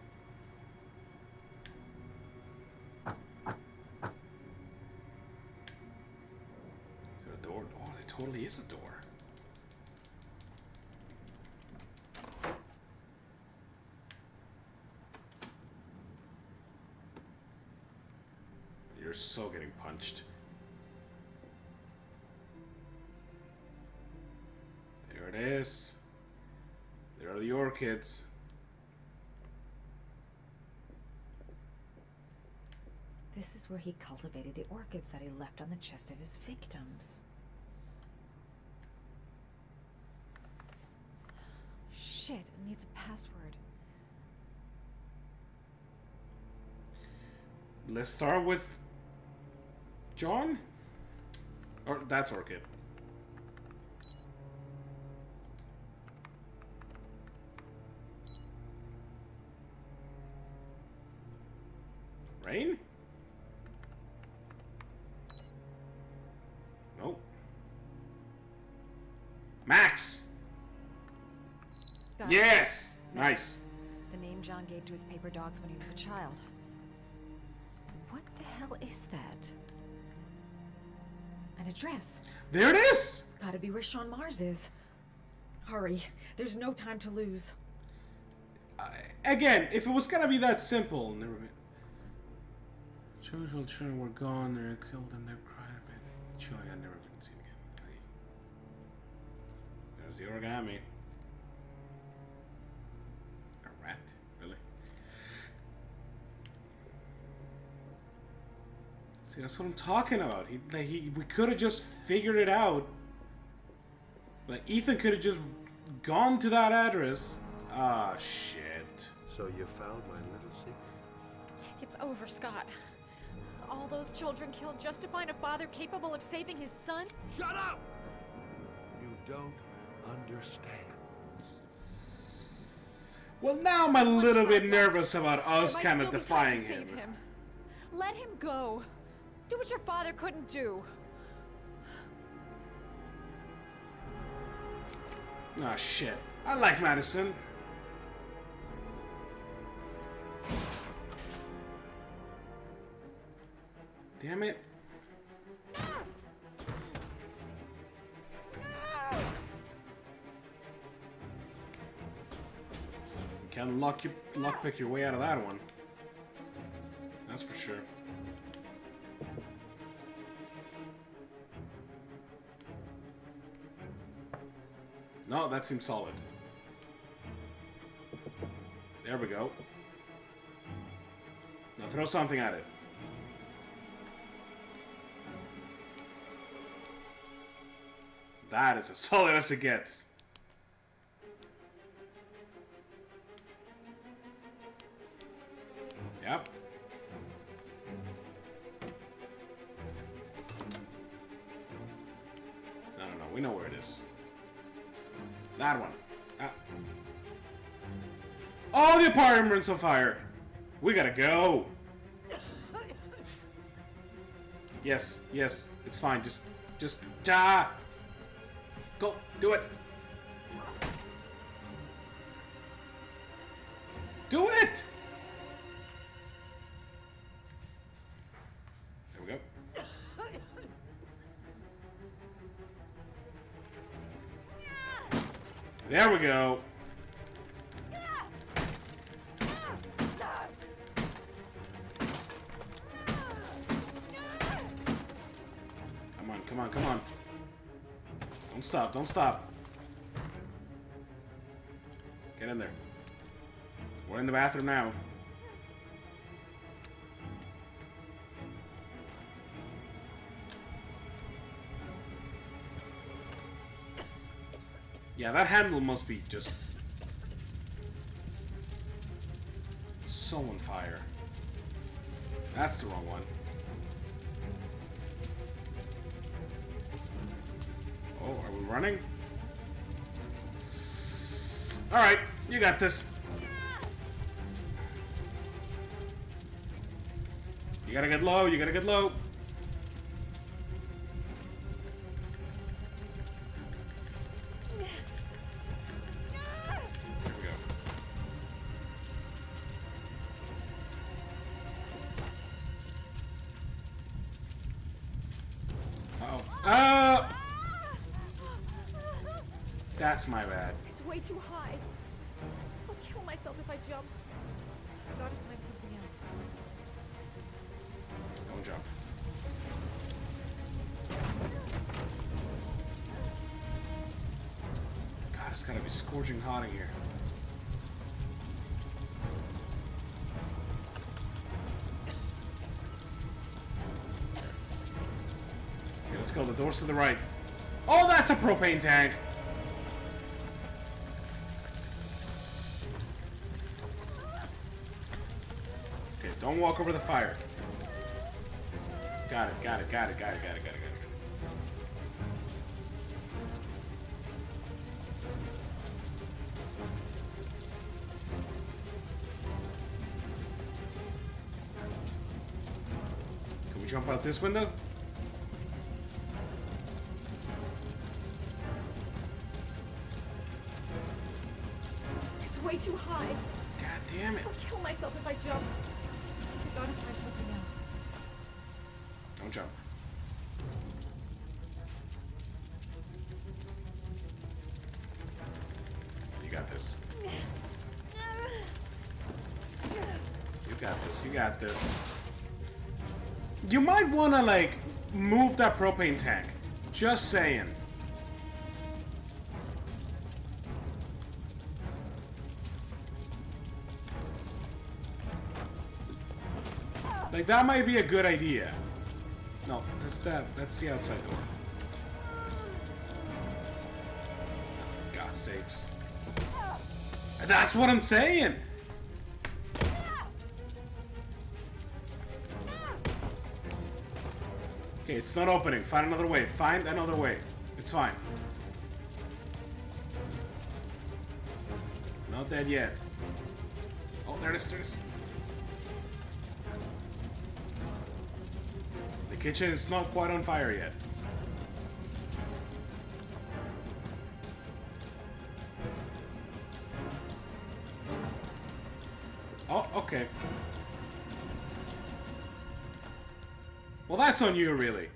Is there a door? Oh, there totally is a door. You're so getting punched. There it is. There are the orchids. This is where he cultivated the orchids that he left on the chest of his victims. Shit, it needs a password. Let's start with John? Or that's Orchid. Rain? Nope. Max! Got it. Yes! Nice. The name John gave to his paper dogs when he was a child. What the hell is that? An address. There it is! It's gotta be where Sean Mars is. Hurry. There's no time to lose. Again, if it was gonna be that simple, never been. Children were gone, they were killed, and they're cried a bit. Children had never been seen again. There's the origami. A rat? Really? See, that's what I'm talking about. We could have just figured it out. Like, Ethan could have just gone to that address. Ah, shit. So you found my little secret? It's over, Scott. All those children killed just to find a father capable of saving his son? Shut up! You don't understand. Well, now I'm a little bit nervous about us kind of Might still be time to defying save him. him. Let him go. Do what your father couldn't do. Ah, shit. I like Madison. Damn it. You can't lockpick your way out of that one. That's for sure. No, that seems solid. There we go. Now throw something at it. That is as solid as it gets. Yep. No, we know where it is. That one. Oh, the apartment's on fire. We gotta go. Yes, it's fine. Just go, do it. Do it. There we go. There we go. Come on. Don't stop. Get in there. We're in the bathroom now. Yeah, that handle must be just so on fire. That's the wrong one. Oh, are we running? Alright, you got this. You gotta get low, There we go. Uh-oh. That's my bad. It's way too high. I'll kill myself if I jump. I gotta find something else. Don't jump. God, it's gotta be scorching hot in here. Okay, let's go. The door's to the right. Oh, that's a propane tank. Okay, don't walk over the fire. Got it. Can we jump out this window? It's way too high. God damn it. I'll kill myself if I jump. I gotta find something else. Don't jump. You got this. You got this. You might wanna, like, move that propane tank. Just saying. Like, that might be a good idea. No, that's the outside door. For God's sakes. That's what I'm saying! Okay, it's not opening. Find another way. Find another way. It's fine. Not dead yet. Oh, there it is. There it is. The kitchen is not quite on fire yet. Oh, okay. Well, that's on you, really.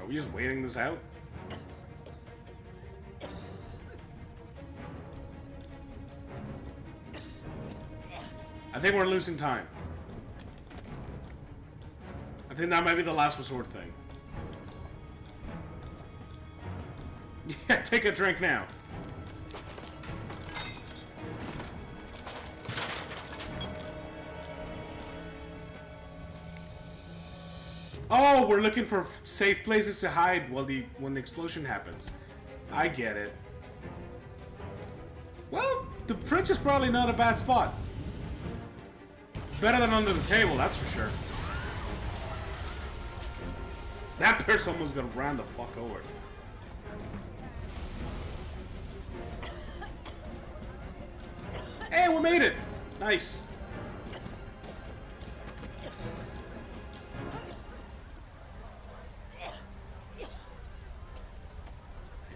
Are we just waiting this out? I think we're losing time. I think that might be the last resort thing. Yeah, take a drink now. Oh, we're looking for safe places to hide while when the explosion happens. I get it. Well, the fridge is probably not a bad spot. Better than under the table, that's for sure. That person was gonna run the fuck over. Hey, we made it! Nice.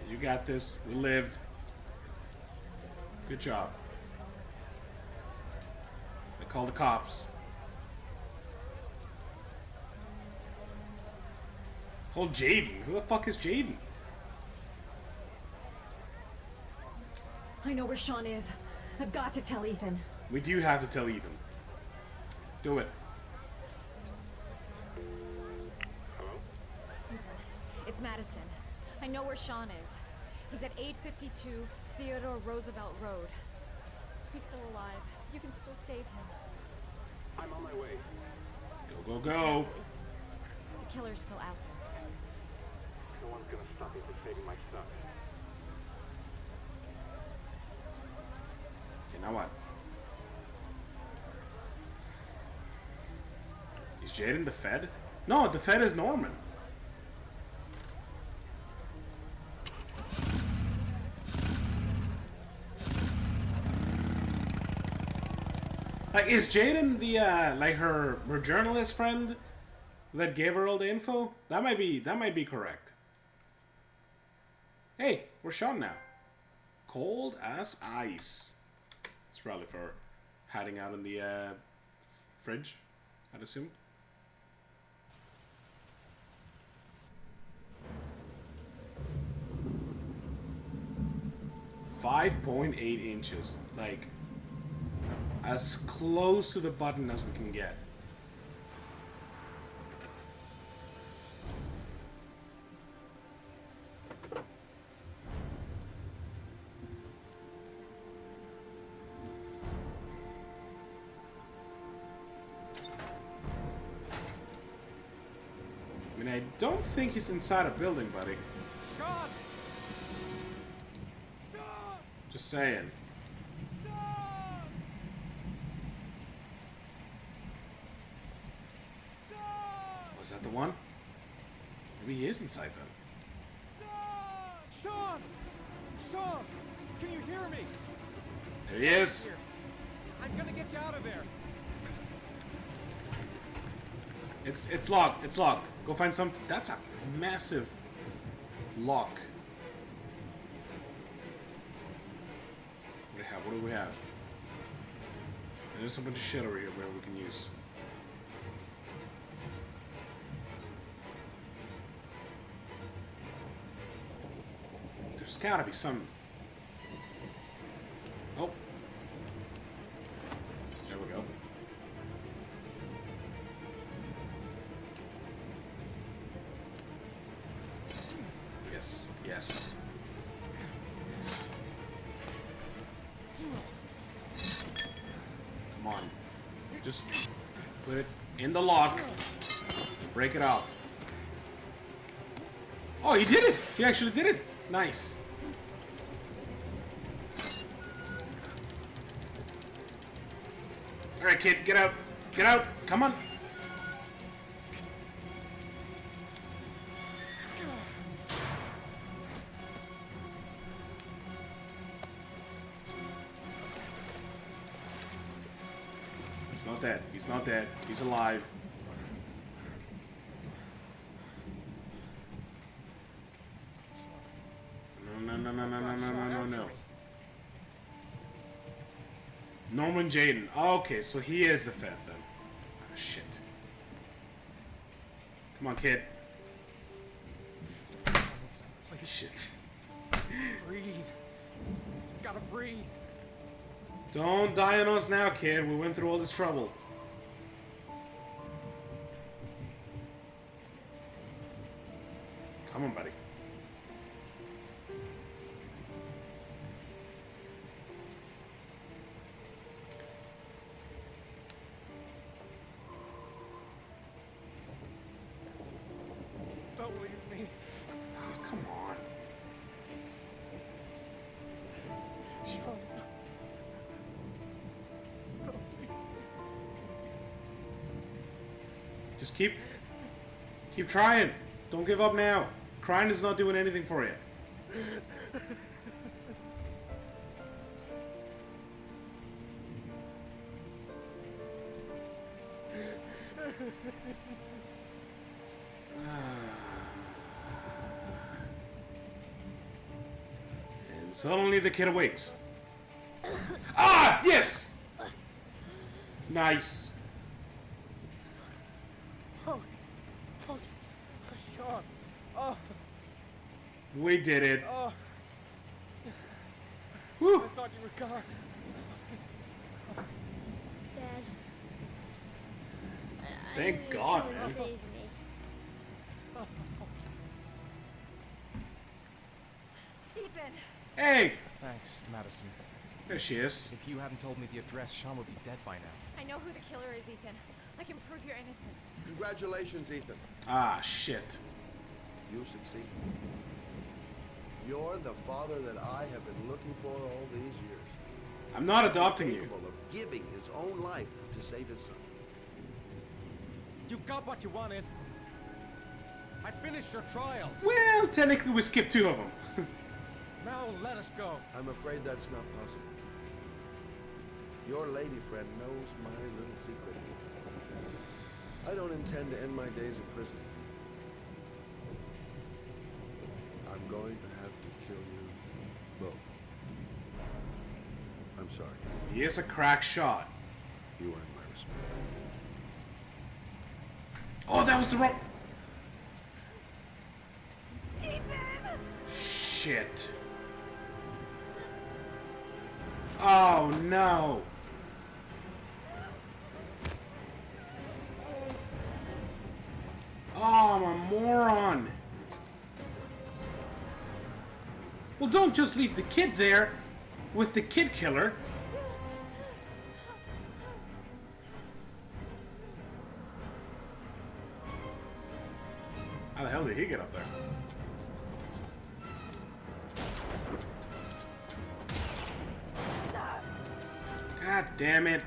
You got this. We lived. Good job. They call the cops. Hold Jaden. Who the fuck is Jaden? I know where Sean is. I've got to tell Ethan. We do have to tell Ethan. Do it. Hello? It's Madison. I know where Sean is. He's at 852 Theodore Roosevelt Road. He's still alive. You can still save him. I'm on my way. Go, go, go. The killer's still out there. No one's gonna stop me from saving my son. Okay, now what? Is Jaden the Fed? No, the Fed is Norman. Like, is Jaden the like her journalist friend that gave her all the info? That might be correct. Hey, we're Sean now. Cold as ice. It's probably for hiding out in the fridge, I'd assume. .8 inches, like as close to the button as we can get. I mean, I don't think he's inside a building, buddy. Sean! Just saying. Was that the one? Maybe he is inside then. Sean! Sean! Can you hear me? There he is. I'm gonna get you out of there. It's locked. It's locked. Go find some. That's a massive lock. What do we have? What do we have? There's a bunch of shit over here where we can use. There's gotta be some. Oh. There we go. Yes, yes. Just put it in the lock. Break it off. Oh, he did it! He actually did it! Nice. Alright, kid, get out. Get out! Come on! He's not dead. He's not dead. He's alive. No. Norman Jayden. Okay, so he is the Fed then. Oh, shit. Come on, kid. Shit. Breathe. Gotta breathe. Don't die on us now, kid. We went through all this trouble. Come on, buddy. Don't leave me. Oh, come on. Sean. Just keep trying. Don't give up now. Crying is not doing anything for you. And suddenly the kid awakes. Ah, yes! Nice. Sean. Oh. We did it. Oh. Whew. I thought you were gone. Dad. Thank God, man. Save me. Ethan! Hey! Thanks, Madison. There she is. If you hadn't told me the address, Sean would be dead by now. I know who the killer is, Ethan. I can prove your innocence. Congratulations, Ethan. Ah, shit. You succeeded. You're the father that I have been looking for all these years. I'm not adopting you. Capable of giving his own life to save his son. You got what you wanted. I finished your trials. Well, technically we skipped 2 of them. Now let us go. I'm afraid that's not possible. Your lady friend knows my little secret. I don't intend to end my days in prison. I'm going to have to kill you both. I'm sorry. He is a crack shot. You earned my respect. Oh, that was the wrong... Ethan! Shit. Oh, no. Oh, I'm a moron. Well, don't just leave the kid there with the kid killer. How the hell did he get up there? God damn it.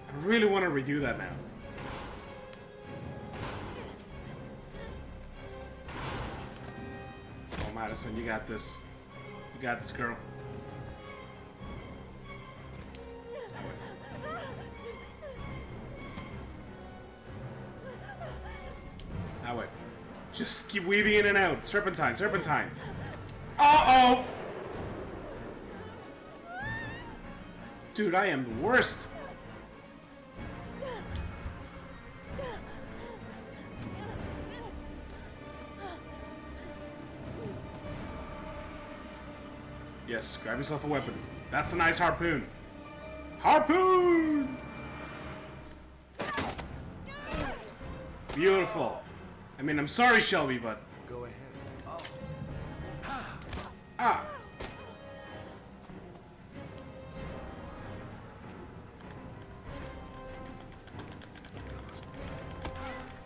I really want to redo that now. Oh, Madison, you got this. You got this, girl. That way. Just keep weaving in and out. Serpentine, serpentine. Uh-oh! Dude, I am the worst. Yes, grab yourself a weapon. That's a nice harpoon. Harpoon! Beautiful. I mean, I'm sorry, Shelby, but... Go ahead. Ah!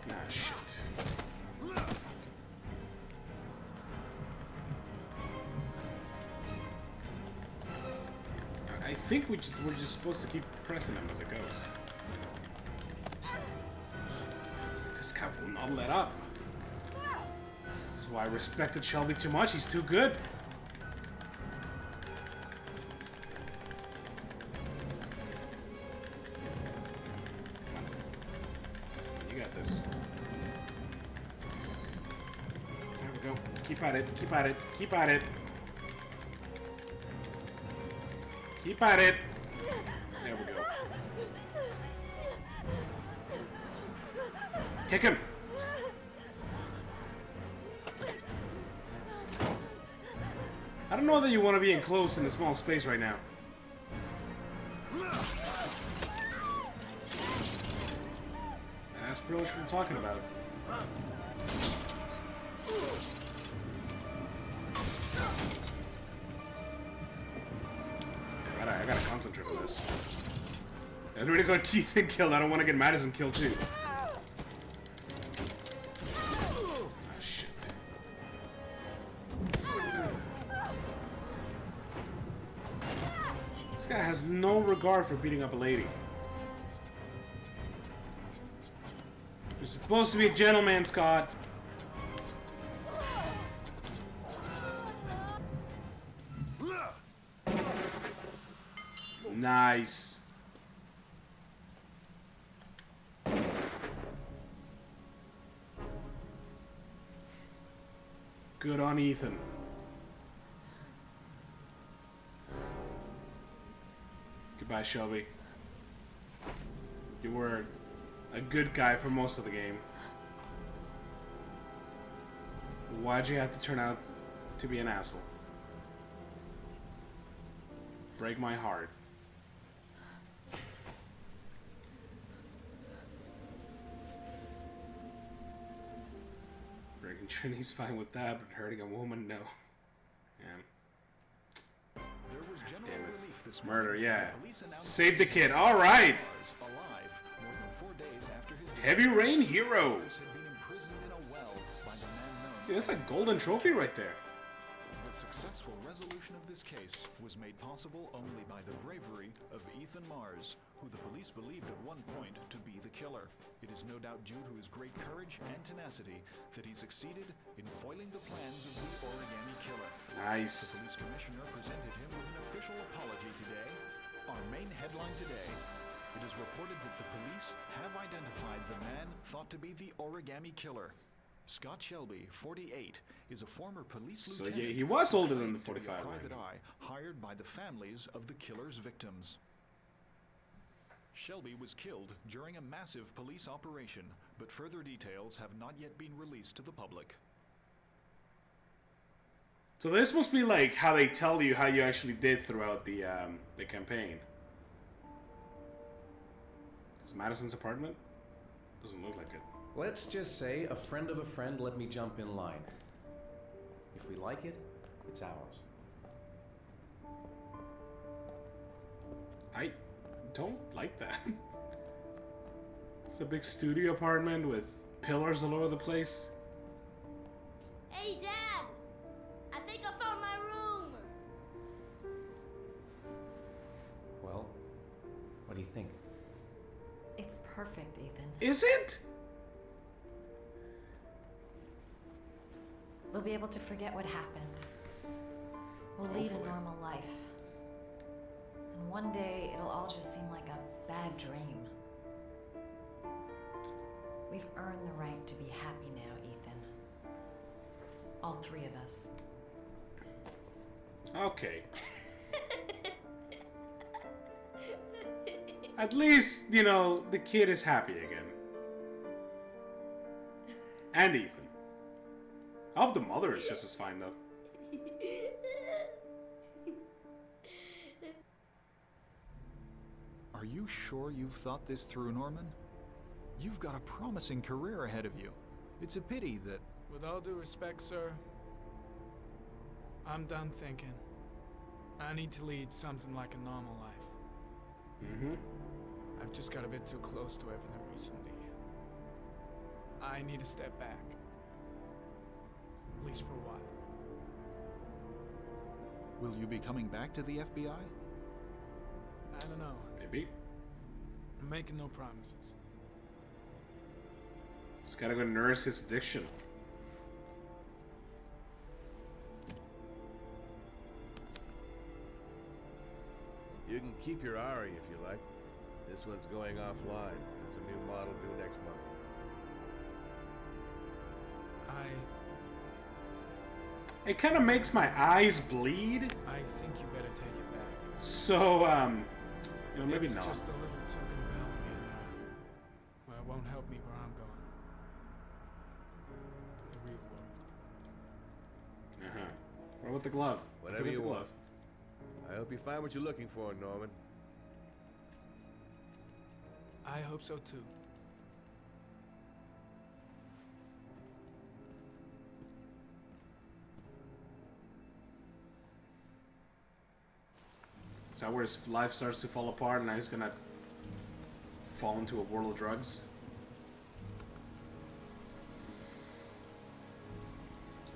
Ah, shit. I think we're just supposed to keep pressing him as it goes. This guy will not let up. This is why I respected Shelby too much. He's too good. You got this. There we go. Keep at it. Keep at it. Keep at it. Keep at it. There we go. Kick him. I don't know that you want to be enclosed in a small space right now. That's pretty much what I'm talking about. I gotta concentrate on this. I already got Ethan killed. I don't want to get Madison killed too. Ah, shit. This guy has no regard for beating up a lady. You're supposed to be a gentleman, Scott. Nice. Good on Ethan. Goodbye, Shelby. You were a good guy for most of the game. Why'd you have to turn out to be an asshole? Break my heart. Breaking Trinity's fine with that, but hurting a woman, no. Yeah. Damn it. Murder, yeah. Save the kid. All right. Heavy Rain Hero. Yeah, that's a golden trophy right there. The successful resolution of this case was made possible only by the bravery of Ethan Mars, who the police believed at one point to be the killer. It is no doubt due to his great courage and tenacity that he succeeded in foiling the plans of the Origami Killer. Nice. The police commissioner presented him with an official apology today. Our main headline today: it is reported that the police have identified the man thought to be the Origami Killer. Scott Shelby, 48, is a former police lieutenant. So yeah, he was older than the 45 man. Private eye hired by the families of the killer's victims. Shelby was killed during a massive police operation, but further details have not yet been released to the public. So this must be like how they tell you how you actually did throughout the campaign. Is Madison's apartment? Doesn't look like it. Let's just say a friend of a friend let me jump in line. If we like it, it's ours. I don't like that. It's a big studio apartment with pillars all over the place. Hey, Dad! I think I found my room! Well, what do you think? It's perfect, Ethan. Is it? We'll be able to forget what happened. We'll lead a normal life. And one day, it'll all just seem like a bad dream. We've earned the right to be happy now, Ethan. All three of us. Okay. At least, you know, the kid is happy again. And Ethan. I hope the mother is just as fine, though. Are you sure you've thought this through, Norman? You've got a promising career ahead of you. It's a pity that... With all due respect, sir, I'm done thinking. I need to lead something like a normal life. Mm-hmm. I've just got a bit too close to everything recently. I need to step back. At least for a while. Will you be coming back to the FBI? I don't know. Maybe. I'm making no promises. Just gotta go nurse his addiction. You can keep your Ari if you like. This one's going offline. There's a new model due next month. It kind of makes my eyes bleed. I think you better take it back. So, you know, maybe it's not. just a little token belly, and well, it won't help me where I'm going. The real world. What about the glove? Whatever you want. I hope you find what you're looking for, Norman. I hope so too. Is that where his life starts to fall apart and now he's gonna fall into a world of drugs?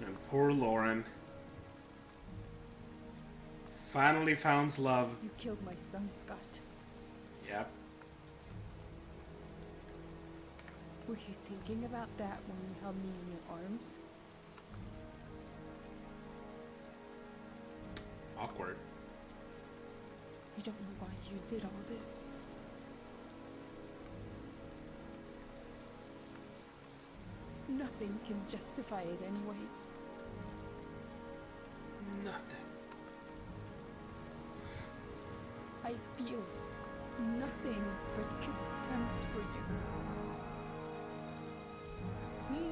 And poor Lauren finally found love. You killed my son, Scott. Yep. Were you thinking about that when you held me in your arms? Awkward. I don't know why you did all this. Nothing can justify it anyway. Nothing. I feel nothing but contempt for you.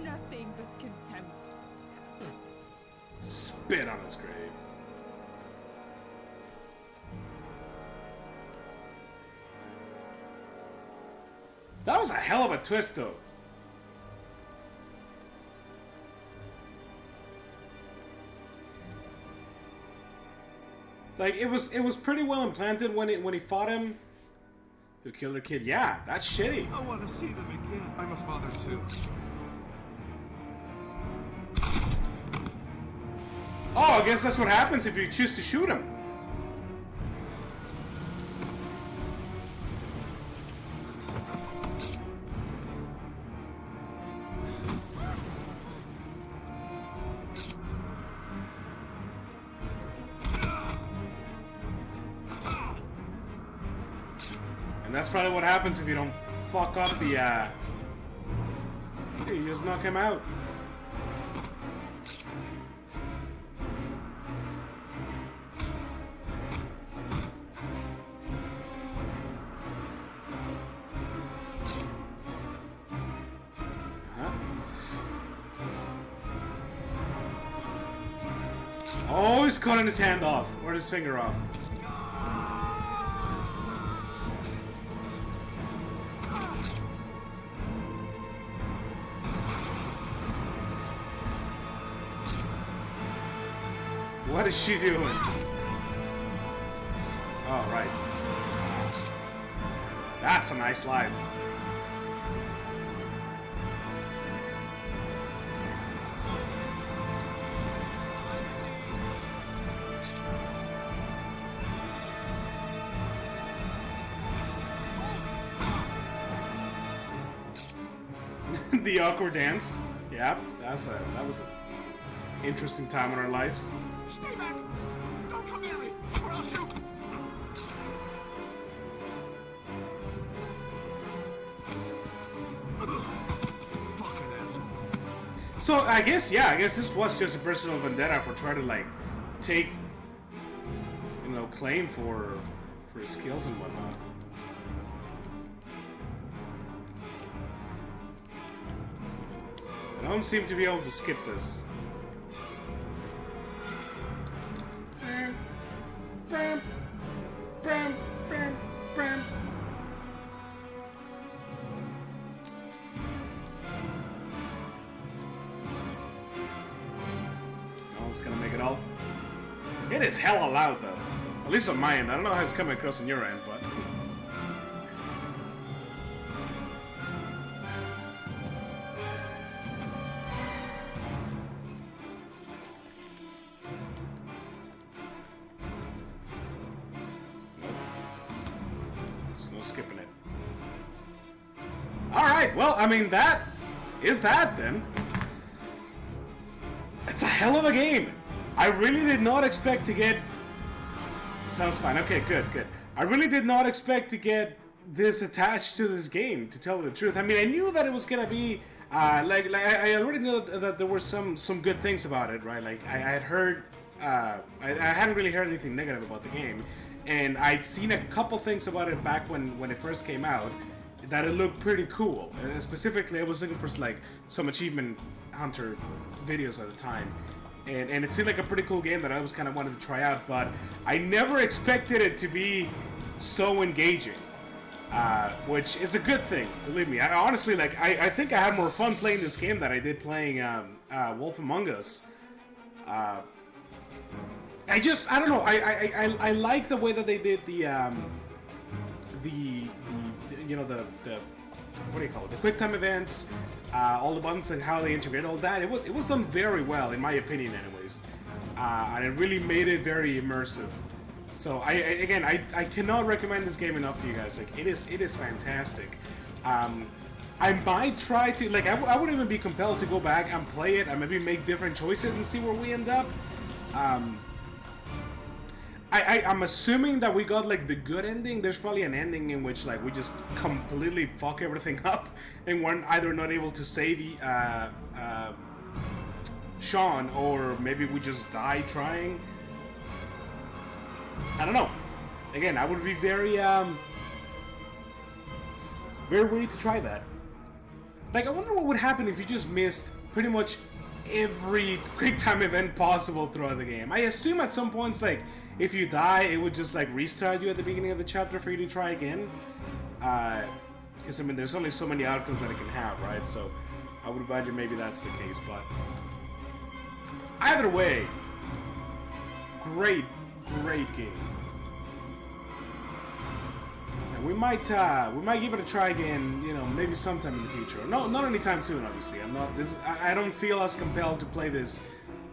Nothing but contempt. Spit on his grave. That was a hell of a twist, though. Like it was pretty well implanted when he fought him. Who killed her kid? Yeah, that's shitty. I want to see them again. I'm a father too. Oh, I guess that's what happens if you choose to shoot him. And that's probably what happens if you don't fuck up the, you just knock him out. Oh, he's cutting his hand off, or his finger off. What is she doing? Oh, right. That's a nice line. The awkward dance. Yep, that was an interesting time in our lives. Stay back! Don't come near me, or I'll shoot! Fucking asshole. So I guess this was just a personal vendetta for trying to like take, you know, claim for his skills and whatnot. I don't seem to be able to skip this. No one's gonna make it all. It is hella loud though. At least on my end. I don't know how it's coming across on your end, but... There's no skipping it. Alright, well, I mean, that is that then. It's a hell of a game. I really did not expect to get... Sounds fine. Okay, good, good. I really did not expect to get this attached to this game, to tell you the truth. I mean, I knew that it was gonna be... I already knew that there were some good things about it, right? Like, I had heard... I hadn't really heard anything negative about the game. And I'd seen a couple things about it back when it first came out, that it looked pretty cool. Specifically, I was looking for like some achievement hunter videos at the time, and it seemed like a pretty cool game that I was kind of wanted to try out. But I never expected it to be so engaging, which is a good thing. Believe me. I honestly like. I think I had more fun playing this game than I did playing Wolf Among Us. I don't know. I like the way that they did the you know, the what do you call it? The quick time events, all the buttons and how they integrate all that. It was done very well, in my opinion, anyways. And it really made it very immersive. So I cannot recommend this game enough to you guys. Like, it is fantastic. I might try to, like, I would even be compelled to go back and play it and maybe make different choices and see where we end up. I'm assuming that we got like the good ending. There's probably an ending in which like we just completely fuck everything up and we're either not able to save Sean, or maybe we just die trying. I don't know. Again, I would be very ready to try that. Like, I wonder what would happen if you just missed pretty much every quick time event possible throughout the game. I assume at some points, like, if you die, it would just like restart you at the beginning of the chapter for you to try again. Because I mean, there's only so many outcomes that it can have, right? So I would imagine maybe that's the case. But either way, great game. And we might give it a try again. You know, maybe sometime in the future. No, not anytime soon. Obviously, I don't feel as compelled to play this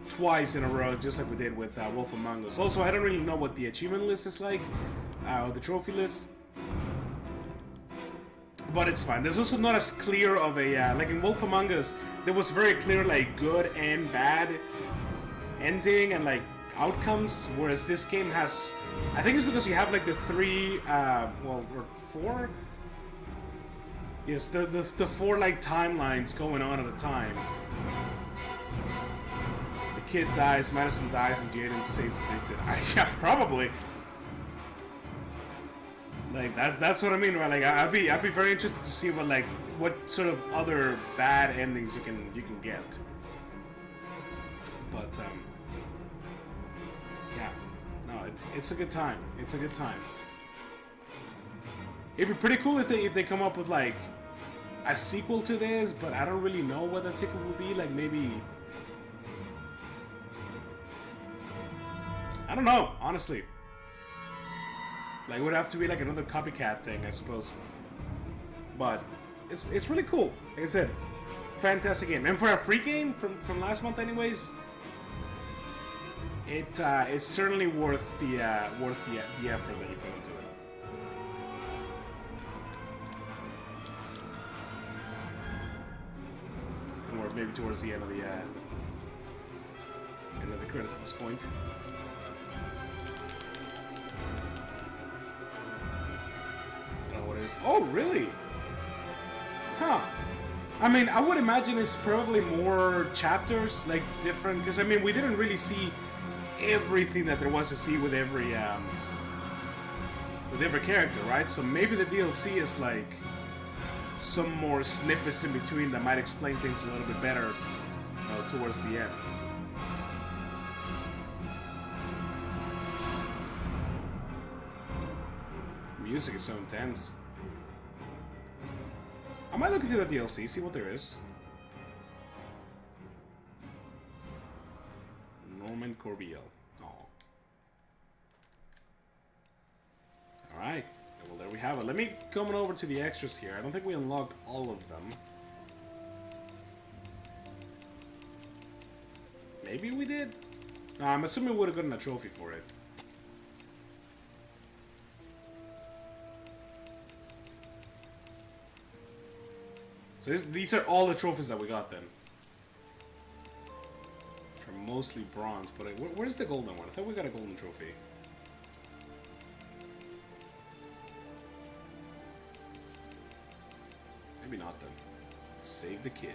twice in a row, just like we did with Wolf Among Us. Also, I don't really know what the achievement list is like, or the trophy list, but it's fine. There's also not as clear of a, like in Wolf Among Us, there was very clear, like, good and bad ending and, like, outcomes, whereas this game has, I think it's because you have, like, the three, or four? Yes, the four, like, timelines going on at a time. Kid dies, Madison dies, and Jaden stays addicted. Yeah, probably. Like that's what I mean, right? Like I'd be very interested to see what sort of other bad endings you can get. But yeah, no, it's a good time. It's a good time. It'd be pretty cool if they come up with like a sequel to this, but I don't really know what that sequel would be. Like maybe. I don't know, honestly. Like, it would have to be like another copycat thing, I suppose. But it's really cool. Like I said, fantastic game. And for a free game from last month, anyways, it's certainly worth the effort that you put into it. Or maybe towards the end of the credits at this point. Oh, really? Huh. I mean, I would imagine it's probably more chapters, like different, because I mean, we didn't really see everything that there was to see with every character, right? So maybe the DLC is like some more snippets in between that might explain things a little bit better towards the end. Music is so intense. I might look into the DLC, see what there is. Norman Corbeil. Oh. let me come on over to the extras here. I don't think we unlocked all of them. Maybe we did? No, I'm assuming we would have gotten a trophy for it. So these are all the trophies that we got then. Which are mostly bronze, but where's the golden one? I thought we got a golden trophy. Maybe not then. Save the kid.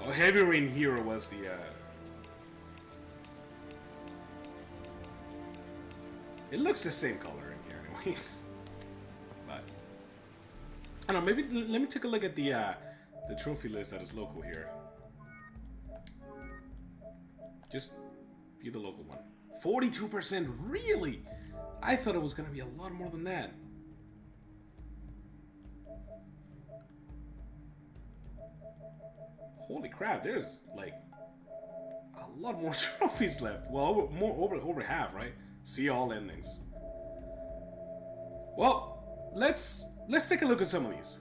Oh, Heavy Rain Hero was the it looks the same color in here anyways. But I don't know, maybe let me take a look at the trophy list that is local here. Just be the local one. 42%, really? I thought it was gonna be a lot more than that. Holy crap, there's like a lot more trophies left. Well, over half, right? See all endings. Well, let's take a look at some of these.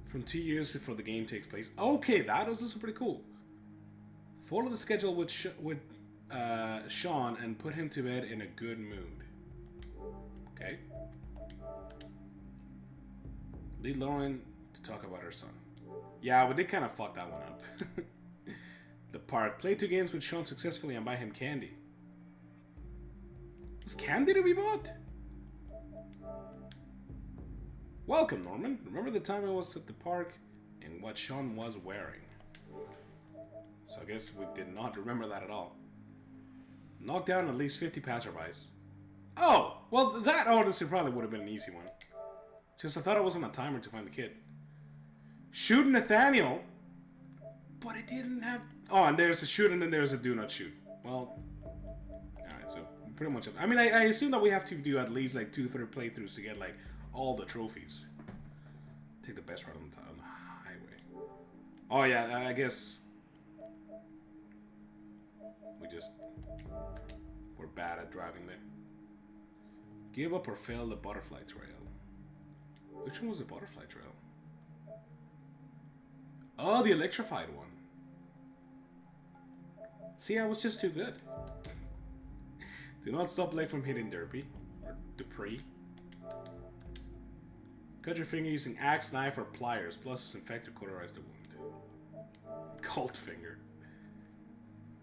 From 2 years before the game takes place. Okay, that was also pretty cool. Follow the schedule with Sean and put him to bed in a good mood. Okay. Lead Lauren to talk about her son. Yeah, we did kind of fuck that one up. The park. Play 2 games with Sean successfully and buy him candy. Was candy to be bought? Welcome, Norman. Remember the time I was at the park and what Sean was wearing? So I guess we did not remember that at all. Knock down at least 50 passerbys. Oh! Well, that honestly probably would have been an easy one. Just I thought it wasn't a timer to find the kid. Shoot Nathaniel, but it didn't have. Oh, and there's a shoot and then there's a do not shoot. Well, alright, so pretty much. I mean, I assume that we have to do at least like 2-3 playthroughs to get like all the trophies. Take the best route on the highway. Oh, yeah, I guess. We're bad at driving there. Give up or fail the butterfly trail. Which one was the butterfly trail? Oh, the electrified one. See, I was just too good. Do not stop leg from hitting Derpy. Or Dupree. Cut your finger using axe, knife, or pliers. Plus disinfect or cauterize the wound. Cold finger.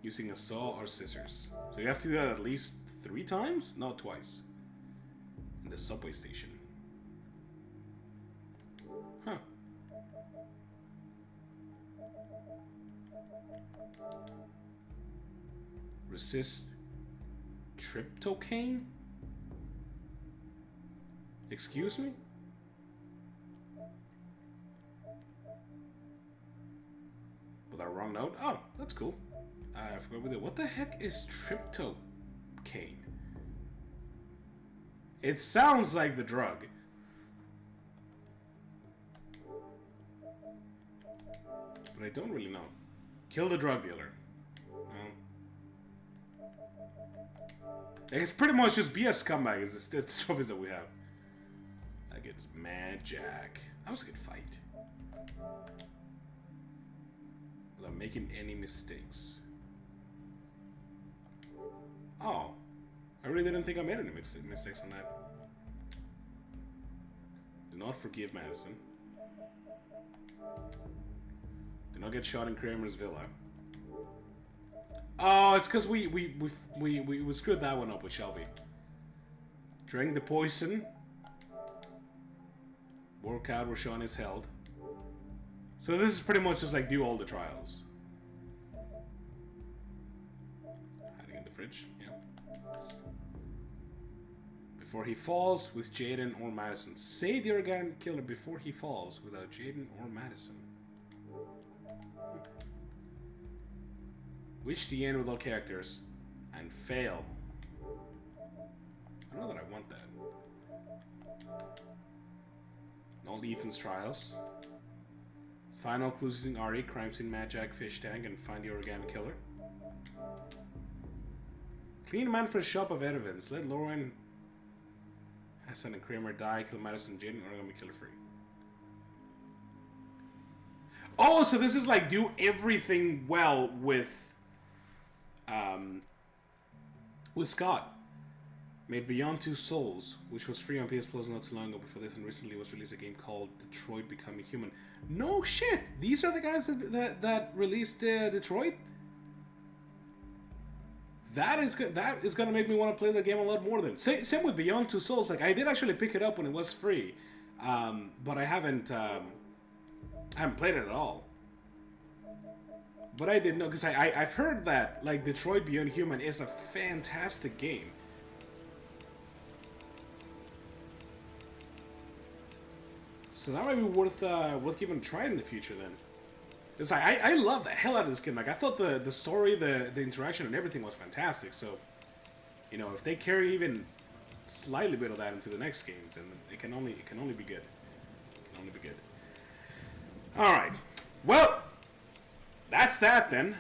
Using a saw or scissors. So you have to do that at least 3 times? Not twice. In the subway station. Huh. Resist tryptocane? Excuse me? With our wrong note? Oh, that's cool. I forgot what it. What the heck is tryptocane? It sounds like the drug. But I don't really know. Kill the drug dealer. It's pretty much just be a scumbag is the trophies that we have. Against Mad Jack. That was a good fight. Without making any mistakes. Oh. I really didn't think I made any mistakes on that. Do not forgive Madison. Do not get shot in Kramer's villa. Oh, it's because we screwed that one up with Shelby. Drink the poison. Work out where Sean is held. So this is pretty much just like do all the trials. Hiding in the fridge, yeah. Before he falls with Jaden or Madison. Save the organic killer before he falls without Jaden or Madison. Reach the end with all characters and fail. I don't know that I want that. All Ethan's trials. Final clues using RE, crime scene, mad jack, fish tank, and find the origami killer. Clean man for a shop of evidence. Let Lauren, Hassan, and Kramer die. Kill Madison, Jin, origami killer free. Oh, so this is like do everything well with Scott. Made Beyond Two Souls, which was free on PS Plus not too long ago before this, and recently was released a game called Detroit Becoming Human. No shit! These are the guys that released Detroit? That is gonna make me want to play the game a lot more than. Same with Beyond Two Souls. Like, I did actually pick it up when it was free, but I haven't played it at all. But I didn't know, because I've heard that like Detroit Beyond Human is a fantastic game. So that might be worth giving a try in the future then. Because I love the hell out of this game. Like, I thought the story, the interaction, and everything was fantastic. So, you know, if they carry even slightly bit of that into the next games, then it can only be good. It can only be good. All right. Well, that's that then.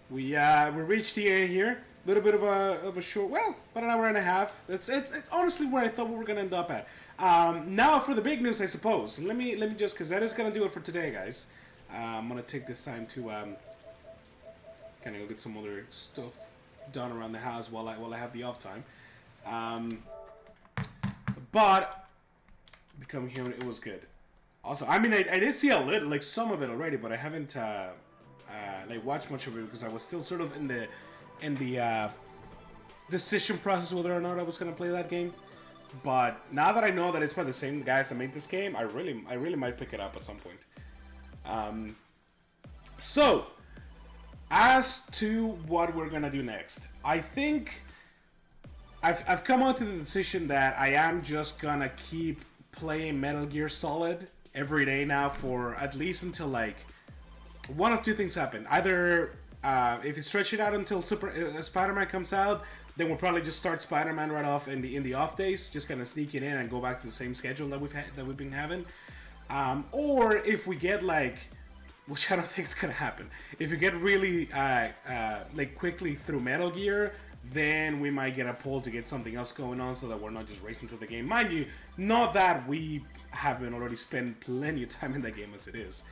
We reached the end here. A little bit of a short, well, about an hour and a half. It's honestly where I thought we were gonna end up at. Now for the big news, I suppose. And let me just, because that is gonna do it for today, guys. I'm gonna take this time to kind of go get some other stuff done around the house while I have the off time. But Becoming Human, it was good. Also, I mean, I did see a little, like some of it already, but I haven't like watched much of it because I was still sort of in the decision process whether or not I was gonna play that game. But now that I know that it's by the same guys that made this game, I really might pick it up at some point. So as to what we're gonna do next, I think I've come out to the decision that I am just gonna keep playing Metal Gear Solid every day now for at least until like one of two things happen. Either if you stretch it out until Spider-Man comes out, then we'll probably just start Spider-Man right off in the off days, just kind of sneak it in and go back to the same schedule that we've been having. Or if we get like, which I don't think it's gonna happen, if we get really like quickly through Metal Gear, then we might get a poll to get something else going on so that we're not just racing through the game. Mind you, not that we haven't already spent plenty of time in that game as it is.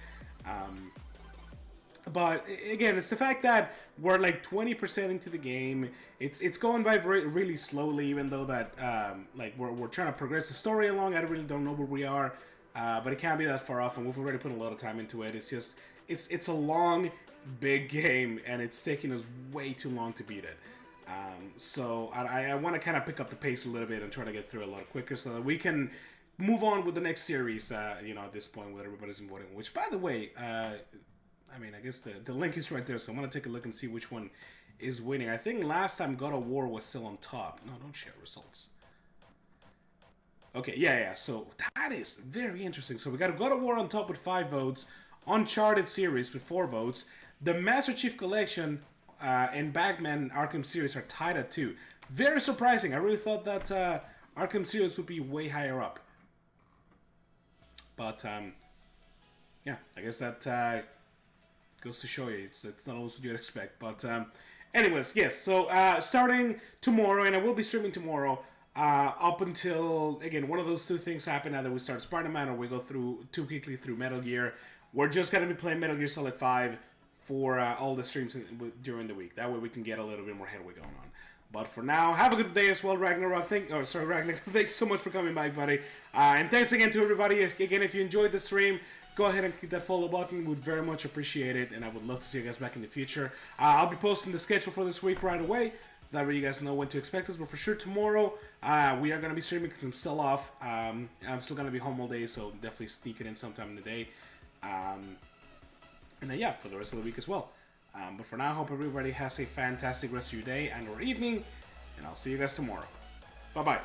But again, it's the fact that we're like 20% into the game. It's going by really slowly, even though that like we're trying to progress the story along. I really don't know where we are, but it can't be that far off, and we've already put a lot of time into it. It's just it's a long, big game, and it's taking us way too long to beat it. So I want to kind of pick up the pace a little bit and try to get through it a lot quicker so that we can move on with the next series. You know, at this point, where everybody's voting. Which, by the way, I mean, I guess the link is right there, so I'm going to take a look and see which one is winning. I think last time God of War was still on top. No, don't share results. Okay, yeah, so that is very interesting. So we got God of War on top with 5 votes, Uncharted series with 4 votes, the Master Chief Collection and Batman Arkham series are tied at 2. Very surprising. I really thought that Arkham series would be way higher up. But, yeah, I guess that goes to show you, it's not always what you'd expect. But anyways, yes, so starting tomorrow, and I will be streaming tomorrow, up until, again, one of those two things happen. Either we start Spider-Man or we go through too quickly through Metal Gear. We're just going to be playing Metal Gear Solid 5 for all the streams during the week. That way we can get a little bit more headway going on. But for now, have a good day as well, Ragnarok. Ragnarok, thank you so much for coming by, buddy. And thanks again to everybody. Again, if you enjoyed the stream, go ahead and click that follow button. We'd very much appreciate it, and I would love to see you guys back in the future. I'll be posting the schedule for this week right away. That way you guys know when to expect us. But for sure, tomorrow, we are going to be streaming because I'm still off. I'm still going to be home all day, so definitely sneak it in sometime in the day. And then, yeah, for the rest of the week as well. But for now, I hope everybody has a fantastic rest of your day and or evening, and I'll see you guys tomorrow. Bye-bye.